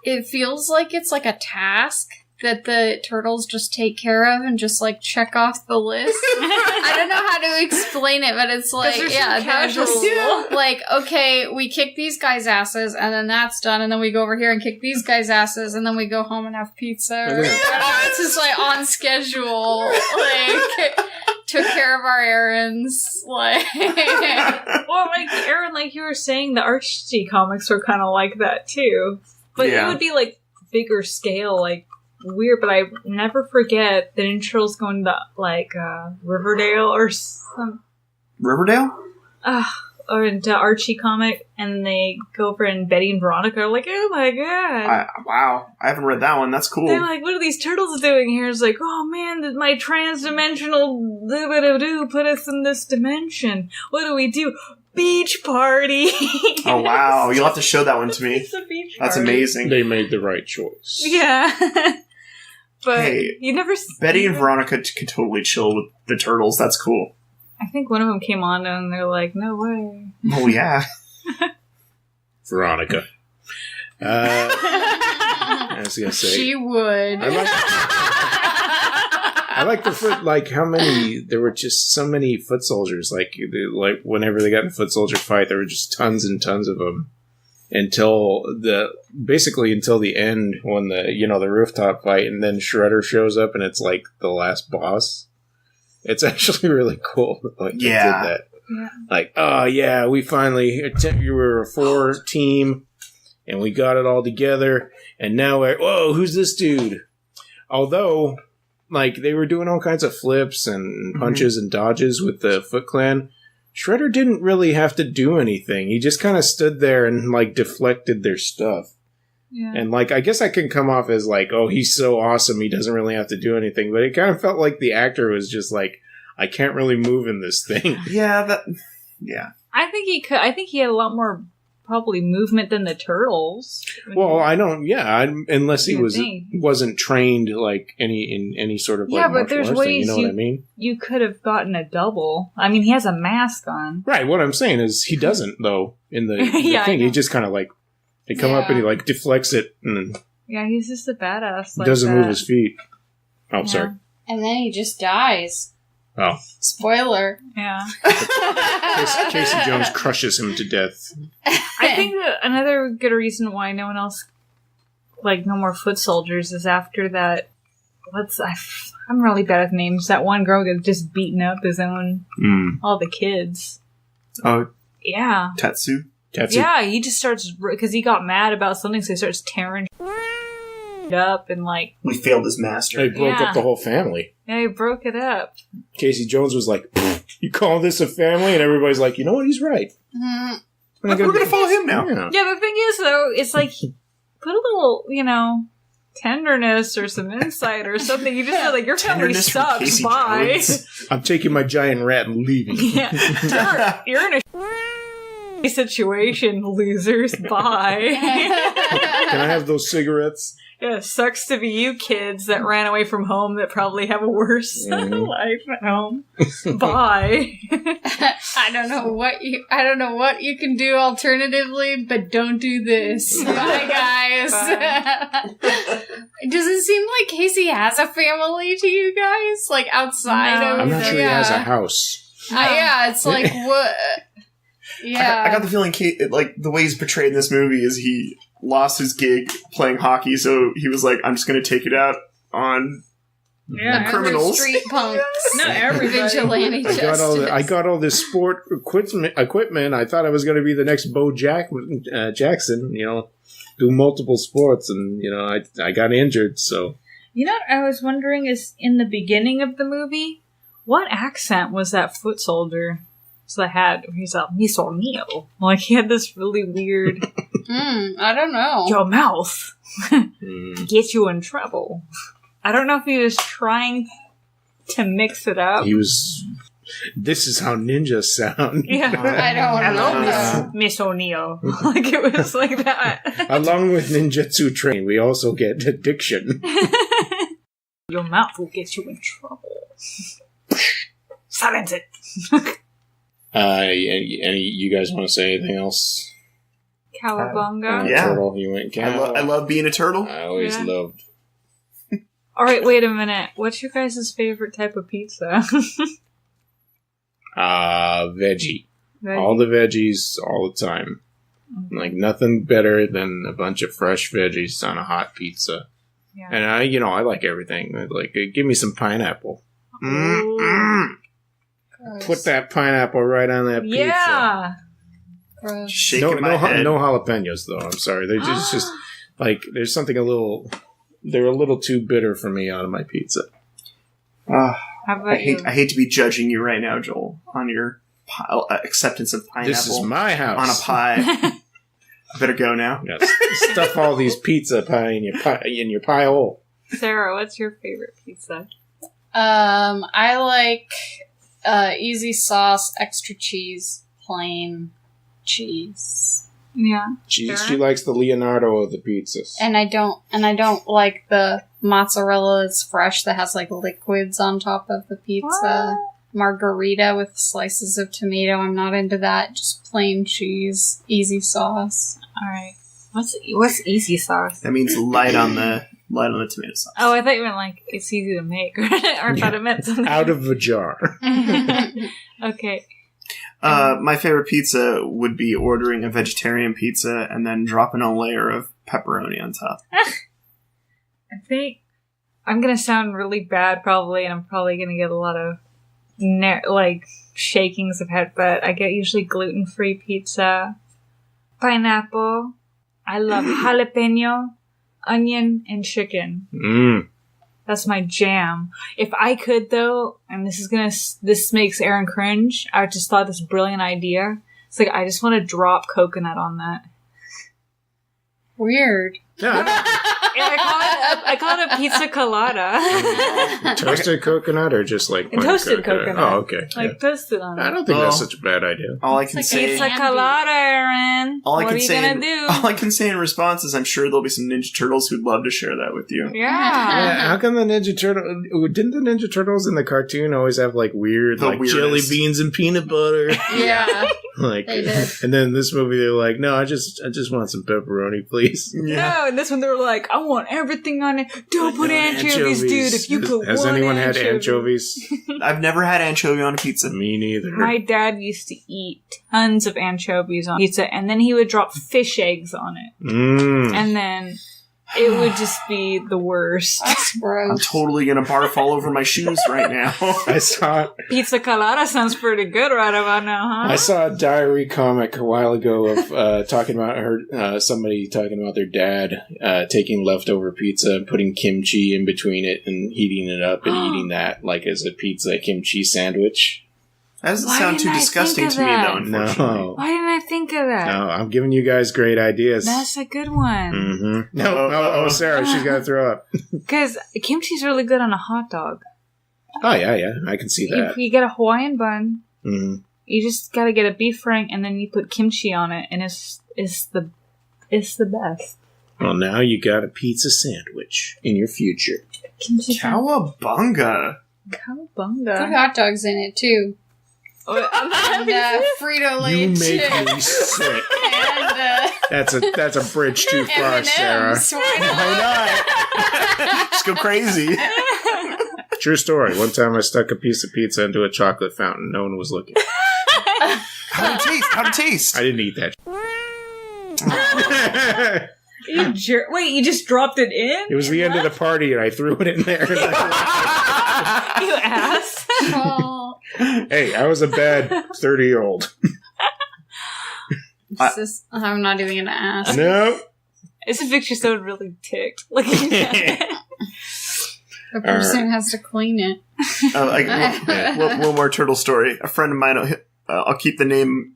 Speaker 2: It feels like it's a task that the turtles just take care of and just check off the list. I don't know how to explain it, but it's they're just okay, we kick these guys' asses and then that's done, and then we go over here and kick these guys' asses and then we go home and have pizza. It's just on schedule. Took care of our errands.
Speaker 4: Well, Aaron, you were saying, the Archie comics were kind of like that too. But it would be bigger scale, weird, but I never forget the Ninja Turtles going to Riverdale or some
Speaker 3: Riverdale?
Speaker 4: Or into Archie comic, and they go over and Betty and Veronica are oh my god.
Speaker 3: Wow, I haven't read that one. That's cool.
Speaker 4: They're what are these turtles doing here? It's oh man, my trans-dimensional doo put us in this dimension. What do we do? Beach party.
Speaker 3: Oh wow, you'll have to show that one to me.
Speaker 4: It's a beach party.
Speaker 3: That's amazing.
Speaker 1: They made the right choice.
Speaker 4: Yeah. But
Speaker 3: hey,
Speaker 4: you never
Speaker 3: Betty and Veronica could totally chill with the turtles. That's cool.
Speaker 4: I think one of them came on and they're no way.
Speaker 3: Oh yeah.
Speaker 1: Veronica. I was gonna say
Speaker 2: she would.
Speaker 1: I like the foot. How many? There were just so many foot soldiers. Whenever they got in a foot soldier fight, there were just tons and tons of them. Until the end, when the rooftop fight, and then Shredder shows up, and it's the last boss. It's actually really cool. They did that.
Speaker 4: Yeah.
Speaker 1: We finally we were a 4 team, and we got it all together, and now whoa, who's this dude? Although, they were doing all kinds of flips and punches and dodges with the Foot Clan, Shredder didn't really have to do anything. He just kind of stood there and, deflected their stuff.
Speaker 4: Yeah.
Speaker 1: And, I guess I can come off as, he's so awesome, he doesn't really have to do anything. But it kind of felt like the actor was just I can't really move in this thing.
Speaker 3: Yeah.
Speaker 4: I think he could. I think he had a lot more probably movement than the turtles.
Speaker 1: Well, I don't. Yeah, unless he
Speaker 4: think.
Speaker 1: wasn't trained like in any sort of like
Speaker 4: Yeah, but
Speaker 1: martial
Speaker 4: there's
Speaker 1: arts thing,
Speaker 4: ways
Speaker 1: you know what I mean?
Speaker 4: You could have gotten a double. I mean, he has a mask on.
Speaker 1: Right. What I'm saying is he doesn't though in the
Speaker 4: Yeah,
Speaker 1: thing.
Speaker 4: I
Speaker 1: He
Speaker 4: know.
Speaker 1: just kind of like they come up and he like deflects it and
Speaker 4: Yeah, he's just a badass. Like
Speaker 1: doesn't
Speaker 4: that.
Speaker 1: move his feet. Oh,
Speaker 4: Yeah.
Speaker 1: sorry.
Speaker 2: And then he just dies.
Speaker 1: Oh,
Speaker 2: Spoiler.
Speaker 4: Yeah.
Speaker 1: Casey Jones crushes him to death.
Speaker 4: I think that another good reason why no one else, like, no more foot soldiers is after that. I'm really bad at names. That one girl gets just beaten up all the kids.
Speaker 3: Oh,
Speaker 4: Yeah.
Speaker 3: Tetsu.
Speaker 4: Yeah, he just starts, because he got mad about something, so he starts tearing up and like,
Speaker 3: We failed his master.
Speaker 1: They broke
Speaker 4: Yeah.
Speaker 1: up the whole family.
Speaker 4: yeah, he broke it up.
Speaker 1: Casey Jones was like, "You call this a family?" And everybody's like, "You know what? He's right."
Speaker 2: Mhm.
Speaker 3: We're gonna follow him now.
Speaker 1: Yeah.
Speaker 4: Yeah, the thing is, though, it's like, put a little, tenderness or some insight or something. You just feel like your family
Speaker 3: Tenderness from
Speaker 4: sucks.
Speaker 3: Casey
Speaker 4: Bye.
Speaker 3: Jones.
Speaker 1: I'm taking my giant rat and leaving.
Speaker 4: Yeah. You're in a situation, losers. Bye.
Speaker 1: Can I have those cigarettes?
Speaker 4: Yeah, sucks to be you kids that ran away from home that probably have a worse life at home. Bye.
Speaker 2: I don't know what you can do alternatively, but don't do this. Bye, guys. Does it seem like Casey has a family to you guys? Like outside
Speaker 4: No.
Speaker 2: of
Speaker 1: I'm not sure he has a house.
Speaker 2: yeah, it's like what? Yeah,
Speaker 3: I got the feeling, like, the way he's portrayed in this movie is he lost his gig playing hockey, so he was like, I'm just going to take it out on
Speaker 4: Yeah,
Speaker 3: the criminals.
Speaker 2: Street punks.
Speaker 4: Not everybody.
Speaker 2: Vigilante justice.
Speaker 1: I got all this sport equipment. I thought I was going to be the next Bo Jackson, do multiple sports, and, I got injured, so.
Speaker 4: You know what I was wondering is, in the beginning of the movie, what accent was that foot soldier? So I had, he's like, Miso Neo. Like, he had this really weird,
Speaker 2: I don't know.
Speaker 4: your mouth get you in trouble. I don't know if he was trying to mix it up.
Speaker 1: This is how ninjas sound.
Speaker 4: Yeah.
Speaker 2: I don't know.
Speaker 4: Hello, Miss O'Neill. Like, it was like that.
Speaker 1: Along with ninjutsu training, we also get addiction.
Speaker 4: Your mouth will get you in trouble. Silence it.
Speaker 1: Any you guys want to say anything else?
Speaker 4: Cowabunga.
Speaker 3: Yeah.
Speaker 1: Turtle, you went cow.
Speaker 3: I love being a turtle.
Speaker 1: I always
Speaker 4: Yeah.
Speaker 1: loved.
Speaker 4: Alright, wait a minute. What's your guys' favorite type of pizza?
Speaker 1: Veggie. All the veggies, all the time. Like, nothing better than a bunch of fresh veggies on a hot pizza.
Speaker 4: Yeah.
Speaker 1: And I like everything. Like, give me some pineapple.
Speaker 4: Ooh.
Speaker 2: Gross.
Speaker 1: Put that pineapple right on that pizza.
Speaker 4: Yeah.
Speaker 2: Gross.
Speaker 3: Shaking my head.
Speaker 1: No jalapenos, though. I'm sorry. They're just like, there's something they're a little too bitter for me out of my pizza.
Speaker 4: How about
Speaker 3: I
Speaker 4: you?
Speaker 3: hate to be judging you right now, Joel, on your acceptance of pineapple
Speaker 1: This is my house.
Speaker 3: on a pie. I better go now.
Speaker 1: Yeah, stuff all these pizza pie in your pie hole.
Speaker 4: Sarah, what's your favorite pizza?
Speaker 2: I like easy sauce, extra cheese, plain cheese.
Speaker 4: Yeah.
Speaker 1: She likes the Leonardo of the pizzas.
Speaker 2: And I don't like the mozzarella that's fresh that has like liquids on top of the pizza.
Speaker 4: What?
Speaker 2: Margarita with slices of tomato. I'm not into that. Just plain cheese, easy sauce.
Speaker 4: Alright. What's easy sauce?
Speaker 3: That means light on the tomato sauce.
Speaker 4: Oh, I thought you meant like it's easy to make. Or I thought it meant something.
Speaker 1: Out of a jar.
Speaker 4: Okay.
Speaker 3: My favorite pizza would be ordering a vegetarian pizza and then dropping a layer of pepperoni on top.
Speaker 4: I think I'm gonna sound really bad probably, and I'm probably gonna get a lot of shakings of head, but I get usually gluten-free pizza, pineapple. I love jalapeno, onion, and chicken. That's my jam. If I could, though, and this makes Aaron cringe, I just thought this brilliant idea. It's like, I just want to drop coconut on that.
Speaker 2: Weird.
Speaker 1: Yeah,
Speaker 4: I call it a pizza colada.
Speaker 1: Toasted coconut or just like plain
Speaker 4: Toasted coconut.
Speaker 1: Oh, okay.
Speaker 4: Like toasted on it.
Speaker 1: I don't think that's such a bad idea.
Speaker 3: All I can
Speaker 2: like
Speaker 3: say,
Speaker 4: Pizza colada, Aaron.
Speaker 3: all I
Speaker 4: What
Speaker 3: can
Speaker 4: are you
Speaker 3: say,
Speaker 4: gonna do?
Speaker 3: all I can say in response is, I'm sure there'll be some Ninja Turtles who'd love to share that with you.
Speaker 4: Yeah.
Speaker 1: How come the Ninja Turtle? Didn't the Ninja Turtles in the cartoon always have like weird,
Speaker 3: The
Speaker 1: like
Speaker 3: weirdest.
Speaker 1: jelly beans and peanut butter?
Speaker 2: Yeah.
Speaker 1: Like,
Speaker 2: They did.
Speaker 1: and then in this movie they're like, no, I just want some pepperoni, please.
Speaker 4: No, and this one they were like, I want everything on it. Don't put anchovies, dude. If you put
Speaker 1: Has
Speaker 4: one
Speaker 1: anyone had
Speaker 4: anchovy.
Speaker 1: anchovies?
Speaker 3: I've never had anchovy on a pizza.
Speaker 1: Me neither.
Speaker 4: My dad used to eat tons of anchovies on pizza, and then he would drop fish eggs on it. And then it would just be the worst.
Speaker 2: That's
Speaker 3: I'm
Speaker 2: gross.
Speaker 3: totally gonna barf all over my shoes right now.
Speaker 1: I saw
Speaker 4: Pizza colada sounds pretty good right about now, huh?
Speaker 1: I saw a diary comic a while ago of talking about somebody talking about their dad taking leftover pizza and putting kimchi in between it and heating it up and eating that like as a pizza kimchi sandwich.
Speaker 3: That doesn't
Speaker 4: Why
Speaker 3: sound
Speaker 4: didn't
Speaker 3: too
Speaker 4: I
Speaker 3: disgusting
Speaker 4: think
Speaker 3: to
Speaker 4: of
Speaker 3: me,
Speaker 4: that?
Speaker 3: though, unfortunately.
Speaker 1: No,
Speaker 4: Why didn't I think of that?
Speaker 1: no, I'm giving you guys great ideas.
Speaker 4: That's a good one.
Speaker 1: Mm-hmm. No, Sarah, she's got to throw up.
Speaker 4: Because kimchi's really good on a hot dog.
Speaker 1: Oh yeah, I can see that.
Speaker 4: You get a Hawaiian bun.
Speaker 1: Mm-hmm.
Speaker 4: You just gotta get a beef frank, and then you put kimchi on it, and it's the best.
Speaker 1: Well, now you got a pizza sandwich in your future.
Speaker 4: Kimchi
Speaker 3: Cowabunga.
Speaker 2: Put
Speaker 4: Cowabunga.
Speaker 2: hot dogs in it too.
Speaker 4: I'm
Speaker 2: And Frito Lay
Speaker 1: You
Speaker 2: chips.
Speaker 1: make me sick.
Speaker 2: And
Speaker 1: That's a bridge too far, Sarah.
Speaker 2: M&Ms. Why
Speaker 3: Why not? Just go crazy.
Speaker 1: True story. One time I stuck a piece of pizza into a chocolate fountain. No one was looking.
Speaker 3: How'd it taste? How'd it taste?
Speaker 1: I didn't eat that.
Speaker 4: Wait, you just dropped it in?
Speaker 1: It was the end of the party, and I threw it in there.
Speaker 4: You ass.
Speaker 2: not?
Speaker 1: Hey, I was a bad 30-year-old.
Speaker 2: I'm not even gonna ask.
Speaker 1: No.
Speaker 4: This makes you sound really ticked. Looking at it.
Speaker 2: The person has to clean it.
Speaker 3: One more turtle story. A friend of mine, I'll keep the name,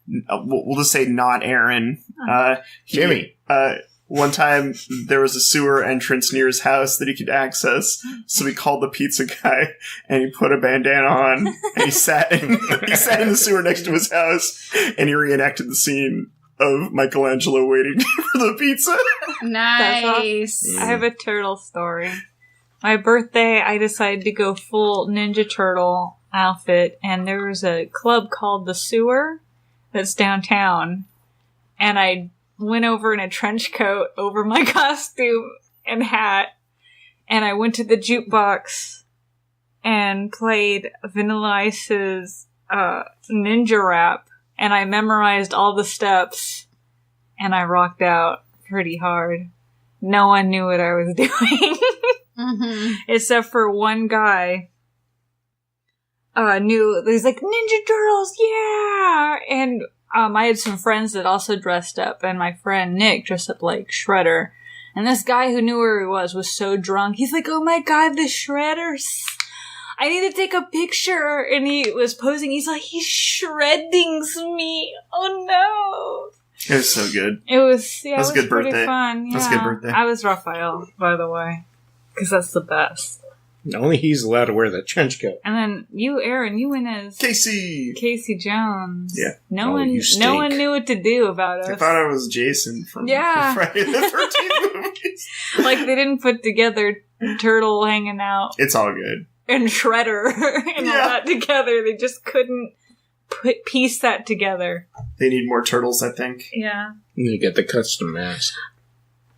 Speaker 3: we'll just say not Aaron.
Speaker 1: Jimmy.
Speaker 3: One time there was a sewer entrance near his house that he could access, so we called the pizza guy and he put a bandana on and he sat in the sewer next to his house and he reenacted the scene of Michelangelo waiting for the pizza.
Speaker 2: Nice.
Speaker 4: I have a turtle story. My birthday, I decided to go full Ninja Turtle outfit, and there was a club called The Sewer that's downtown, and I went over in a trench coat over my costume and hat, and I went to the jukebox and played Vanilla Ice's Ninja Rap, and I memorized all the steps, and I rocked out pretty hard. No one knew what I was doing.
Speaker 2: Mm-hmm.
Speaker 4: Except for one guy knew. He's like, Ninja Turtles, yeah! And I had some friends that also dressed up, and my friend Nick dressed up like Shredder. And this guy who knew where he was so drunk. He's like, oh my god, the Shredders! I need to take a picture! And he was posing. He's like, he's shredding me! Oh no!
Speaker 3: It was so good.
Speaker 4: It was, yeah,
Speaker 3: That was a good
Speaker 4: pretty
Speaker 3: birthday.
Speaker 4: fun. Yeah.
Speaker 3: That was a good birthday.
Speaker 4: I was Raphael, by the way. Because that's the best.
Speaker 1: Only he's allowed to wear the trench coat.
Speaker 4: And then you, Aaron, you went as
Speaker 3: Casey
Speaker 4: Jones.
Speaker 3: Yeah.
Speaker 4: No
Speaker 1: Oh,
Speaker 4: one,
Speaker 1: you
Speaker 4: no one
Speaker 1: stink.
Speaker 4: knew what to do about us.
Speaker 3: I thought I was Jason from
Speaker 4: Yeah.
Speaker 3: the Friday the 13th movies.
Speaker 4: Like they didn't put together Turtle hanging out
Speaker 3: It's all good.
Speaker 4: and Shredder and all
Speaker 3: Yeah.
Speaker 4: that together. They just couldn't piece that together.
Speaker 3: They need more turtles, I think.
Speaker 4: Yeah.
Speaker 1: You get the custom mask.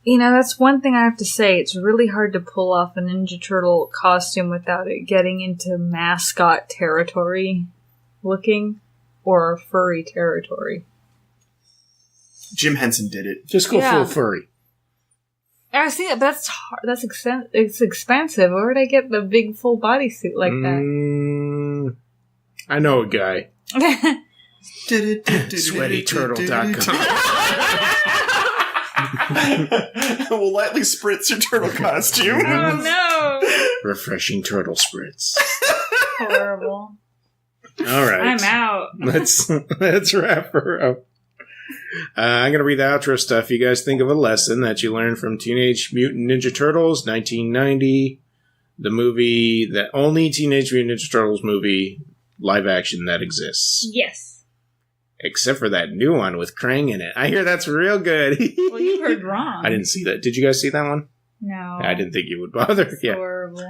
Speaker 4: You know, that's one thing I have to say. It's really hard to pull off a Ninja Turtle costume without it getting into mascot territory looking or furry territory.
Speaker 3: Jim Henson did it.
Speaker 1: Just go
Speaker 4: Yeah.
Speaker 1: full furry.
Speaker 4: I see it. That's hard. It's expensive. Where would I get the big full bodysuit like
Speaker 1: I know a guy.
Speaker 4: that?
Speaker 1: SweatyTurtle.com.
Speaker 3: We'll lightly spritz your turtle costume.
Speaker 4: Oh no!
Speaker 1: Refreshing turtle spritz.
Speaker 4: Horrible.
Speaker 1: All right.
Speaker 4: I'm out.
Speaker 1: Let's wrap her up. I'm going to read the outro stuff. You guys think of a lesson that you learned from Teenage Mutant Ninja Turtles, 1990. The movie, the only Teenage Mutant Ninja Turtles movie, live action that exists.
Speaker 4: Yes.
Speaker 1: Except for that new one with Krang in it. I hear that's real good.
Speaker 4: Well, you heard wrong.
Speaker 1: I didn't see that. Did you guys see that one?
Speaker 4: No.
Speaker 1: I didn't think you would bother.
Speaker 4: It's
Speaker 1: Yeah.
Speaker 4: horrible.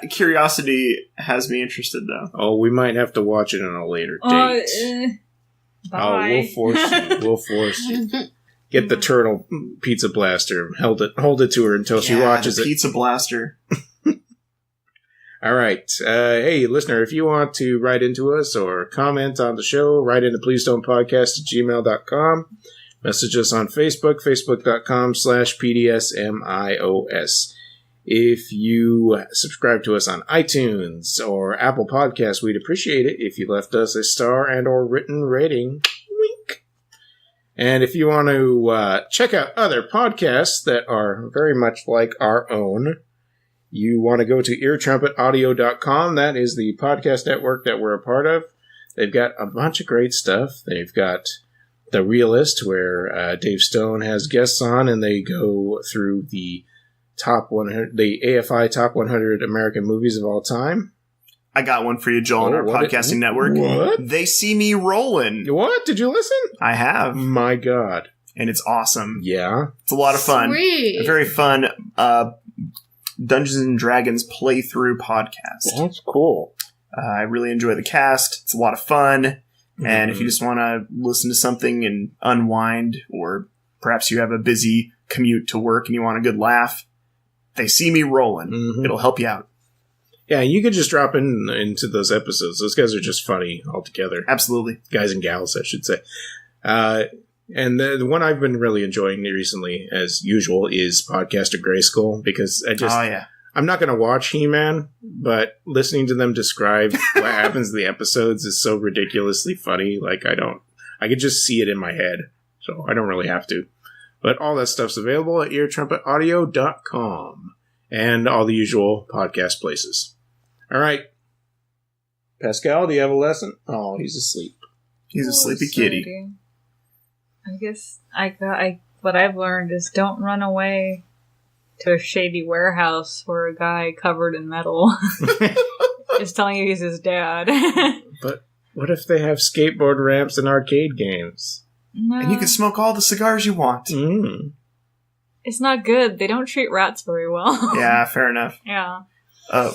Speaker 3: Curiosity has me interested, though.
Speaker 1: Oh, we might have to watch it on a later date.
Speaker 4: Bye.
Speaker 1: We'll force you. We'll force you. Get the turtle pizza blaster. Hold it to her until she watches
Speaker 3: the
Speaker 1: it.
Speaker 3: Pizza blaster.
Speaker 1: All right. Hey, listener, if you want to write into us or comment on the show, write into pleasedon'tpodcast@gmail.com. Message us on Facebook, facebook.com/PDSMiOS. If you subscribe to us on iTunes or Apple Podcasts, we'd appreciate it if you left us a star and or written rating. Wink. And if you want to check out other podcasts that are very much like our own, you want to go to eartrumpetaudio.com. That is the podcast network that we're a part of. They've got a bunch of great stuff. They've got The Realist, where Dave Stone has guests on, and they go through the top 100, the AFI top 100 American movies of all time.
Speaker 3: I got one for you, Joel, on our podcasting network.
Speaker 1: What?
Speaker 3: They See Me Rollin'.
Speaker 1: What? Did you listen?
Speaker 3: I have.
Speaker 1: My God.
Speaker 3: And it's awesome.
Speaker 1: Yeah.
Speaker 3: It's a lot of fun.
Speaker 2: Sweet.
Speaker 3: A very fun Dungeons and Dragons playthrough podcast.
Speaker 1: That's cool.
Speaker 3: I really enjoy the cast. It's a lot of fun. And if you just want to listen to something and unwind, or perhaps you have a busy commute to work and you want a good laugh, They See Me Rollin'.
Speaker 1: Mm-hmm.
Speaker 3: It'll help you out.
Speaker 1: Yeah, you could just drop into those episodes. Those guys are just funny altogether.
Speaker 3: Absolutely.
Speaker 1: Guys and gals, I should say. And the one I've been really enjoying recently, as usual, is Podcaster Grayskull, because I'm not going to watch He-Man, but listening to them describe what happens in the episodes is so ridiculously funny. Like, I could just see it in my head, so I don't really have to. But all that stuff's available at eartrumpetaudio.com and all the usual podcast places. All right. Pascal, do you have a lesson? Oh, he's asleep.
Speaker 3: He's a sleepy kitty.
Speaker 4: I guess what I've learned is don't run away to a shady warehouse where a guy covered in metal is telling you he's his dad.
Speaker 1: But what if they have skateboard ramps and arcade games?
Speaker 4: No,
Speaker 3: And you can smoke all the cigars you want.
Speaker 1: Mm.
Speaker 4: it's not good. They don't treat rats very well.
Speaker 3: Yeah, fair enough.
Speaker 4: Yeah.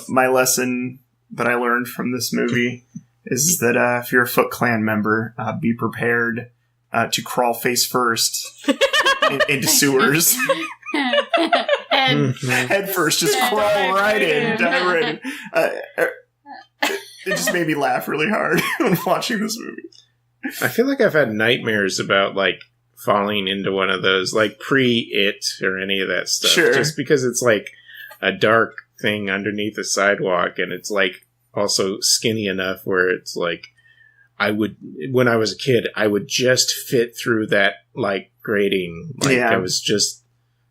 Speaker 3: My lesson that I learned from this movie is that if you're a Foot Clan member, be prepared to crawl face first into sewers. Head first, just crawl right in. Dive right in. It just made me laugh really hard when watching this movie.
Speaker 1: I feel like I've had nightmares about, like, falling into one of those, like, pre-It or any of that stuff.
Speaker 3: Sure.
Speaker 1: Just because it's, like, a dark thing underneath the sidewalk, and it's, like, also skinny enough where it's, like, when I was a kid, I would just fit through that, like, grating. Like, I was just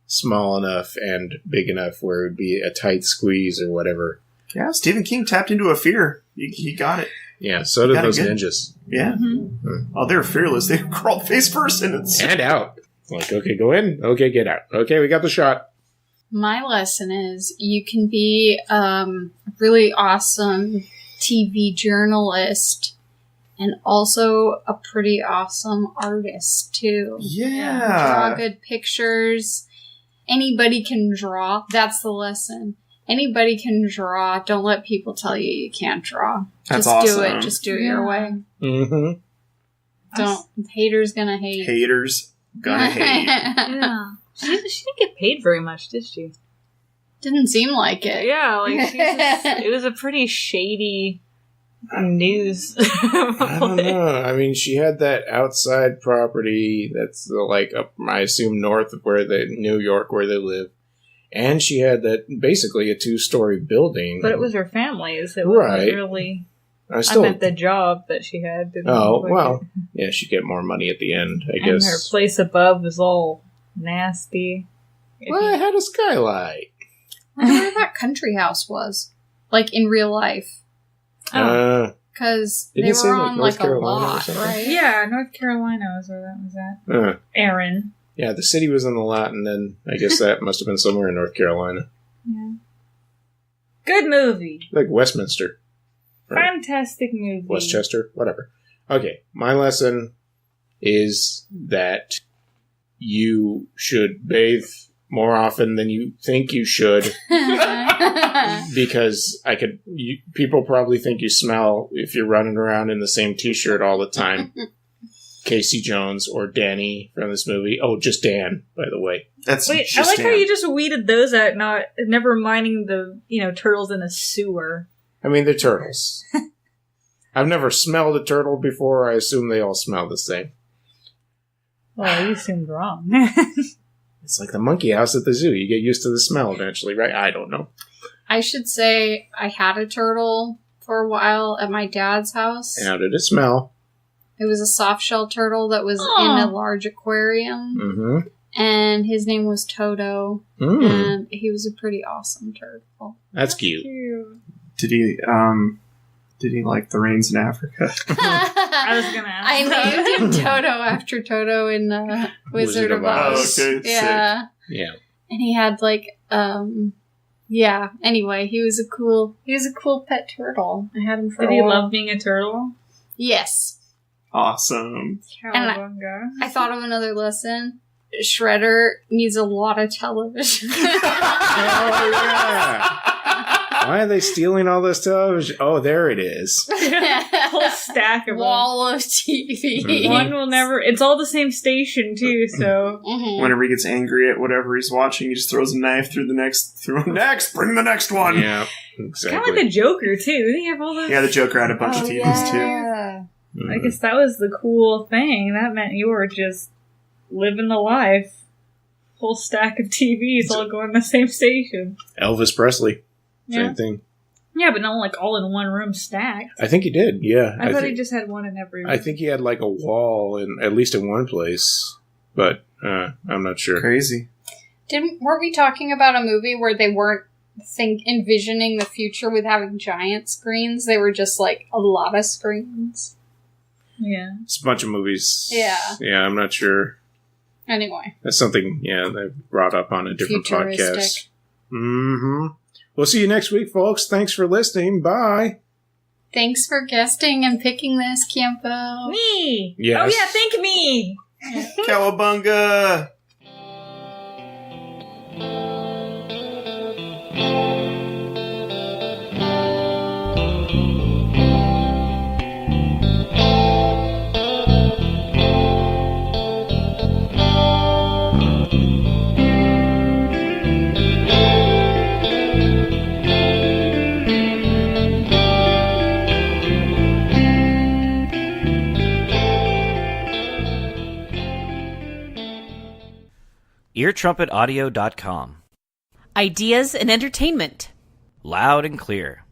Speaker 1: small enough and big enough where it would be a tight squeeze or whatever.
Speaker 3: Yeah, Stephen King tapped into a fear. He got it.
Speaker 1: Yeah, so did those ninjas.
Speaker 3: Yeah.
Speaker 2: Mm-hmm.
Speaker 3: Oh, they were fearless. They crawled face first in it.
Speaker 1: And out. Like, okay, go in. Okay, get out. Okay, we got the shot.
Speaker 2: My lesson is you can be a really awesome TV journalist and also a pretty awesome artist, too.
Speaker 3: Yeah.
Speaker 2: Draw good pictures. Anybody can draw. That's the lesson. Anybody can draw. Don't let people tell you you can't draw.
Speaker 3: That's
Speaker 2: Just
Speaker 3: awesome.
Speaker 2: do it. Just do it your way.
Speaker 1: Mm-hmm.
Speaker 2: Don't. Haters gonna hate.
Speaker 3: Haters gonna hate.
Speaker 4: Yeah. She didn't get paid very much, did she?
Speaker 2: Didn't seem like it.
Speaker 4: Yeah, like it was a pretty shady news.
Speaker 1: I don't know. I mean, she had that outside property that's I assume north of New York where they live. And she had that basically a 2-story building.
Speaker 4: But it was her family's. It
Speaker 1: Right.
Speaker 4: wasn't really.
Speaker 1: I
Speaker 4: meant the job that she had.
Speaker 1: Yeah, she'd get more money at the end, I
Speaker 4: And
Speaker 1: guess.
Speaker 4: her place above was all nasty.
Speaker 1: Well, it had a skylight.
Speaker 2: I wonder where that country house was. Like in real life.
Speaker 4: Oh.
Speaker 2: Because they
Speaker 1: Didn't it say,
Speaker 2: were
Speaker 1: like,
Speaker 2: on
Speaker 1: North
Speaker 2: like a
Speaker 1: Carolina or
Speaker 2: lot,
Speaker 1: something?
Speaker 2: right?
Speaker 4: Yeah, North Carolina was where that was at.
Speaker 1: Uh,
Speaker 4: Aaron.
Speaker 1: yeah, the city was on the lot, and then I guess that must have been somewhere in North Carolina.
Speaker 4: Yeah. Good movie.
Speaker 1: Like Westminster. Or
Speaker 4: Fantastic movie.
Speaker 1: Westchester, whatever. Okay, my lesson is that you should bathe more often than you think you should, because people probably think you smell if you're running around in the same t-shirt all the time. Casey Jones or Danny from this movie. Oh, just Dan, by the way.
Speaker 3: That's
Speaker 4: Wait,
Speaker 3: just
Speaker 4: I like how
Speaker 3: Dan.
Speaker 4: you just weeded those out, never minding the, turtles in a sewer.
Speaker 1: I mean, they're turtles. I've never smelled a turtle before. I assume they all smell the same.
Speaker 4: Well, you assumed wrong.
Speaker 1: It's like the monkey house at the zoo. You get used to the smell eventually, right? I don't know.
Speaker 2: I should say I had a turtle for a while at my dad's house.
Speaker 1: How did it smell?
Speaker 2: It was a soft-shell turtle that was
Speaker 4: Aw.
Speaker 2: in a large aquarium.
Speaker 1: Mm-hmm.
Speaker 2: And his name was Toto. And he was a pretty awesome turtle.
Speaker 1: That's cute.
Speaker 3: Did he like the rains in Africa?
Speaker 4: I was gonna ask.
Speaker 2: I named him Toto after Toto in Wizard of Oz.
Speaker 3: Oh, okay.
Speaker 2: Yeah.
Speaker 1: Yeah.
Speaker 2: And he had anyway, he was a cool pet turtle. I had him for
Speaker 4: Did
Speaker 2: a
Speaker 4: he
Speaker 2: while.
Speaker 4: love being a turtle?
Speaker 2: Yes.
Speaker 3: Awesome.
Speaker 4: Cowabunga.
Speaker 2: I thought of another lesson. Shredder needs a lot of television.
Speaker 1: Oh, yeah. Why are they stealing all this television? Oh, there it is.
Speaker 4: Whole stack of
Speaker 2: Wall of TV.
Speaker 1: Mhm.
Speaker 4: One will never. It's all the same station too, so.
Speaker 2: Mhm.
Speaker 3: Whenever he gets angry at whatever he's watching, he just throws a knife through next, bring the next one.
Speaker 1: Yeah,
Speaker 4: Kind
Speaker 1: exactly.
Speaker 4: of like the Joker too. Didn't he have all those?
Speaker 3: Yeah, the Joker had a bunch of
Speaker 2: Oh,
Speaker 3: TVs too.
Speaker 2: yeah.
Speaker 4: I guess that was the cool thing. That meant you were just living the life. Whole stack of TVs all going the same station.
Speaker 1: Elvis Presley. Same
Speaker 4: Yeah.
Speaker 1: thing.
Speaker 4: Yeah, but not like all in one room stacked.
Speaker 1: I think he did, yeah.
Speaker 4: I thought he just had one in every room.
Speaker 1: I think he had like a wall at least in one place, but I'm not sure.
Speaker 3: Crazy.
Speaker 2: Weren't we talking about a movie where they weren't envisioning the future with having giant screens? They were just like a lot of screens.
Speaker 4: Yeah.
Speaker 1: It's a bunch of movies.
Speaker 2: Yeah.
Speaker 1: Yeah, I'm not sure.
Speaker 2: Anyway.
Speaker 1: That's something, they brought up on a different podcast.
Speaker 2: Futuristic.
Speaker 1: Mm-hmm. We'll see you next week, folks. Thanks for listening. Bye.
Speaker 2: Thanks for guesting and picking this, Campo.
Speaker 4: Me!
Speaker 1: Yes.
Speaker 4: Oh yeah, thank me!
Speaker 3: Cowabunga!
Speaker 5: eartrumpetaudio.com.
Speaker 6: Ideas and entertainment.
Speaker 5: Loud and clear.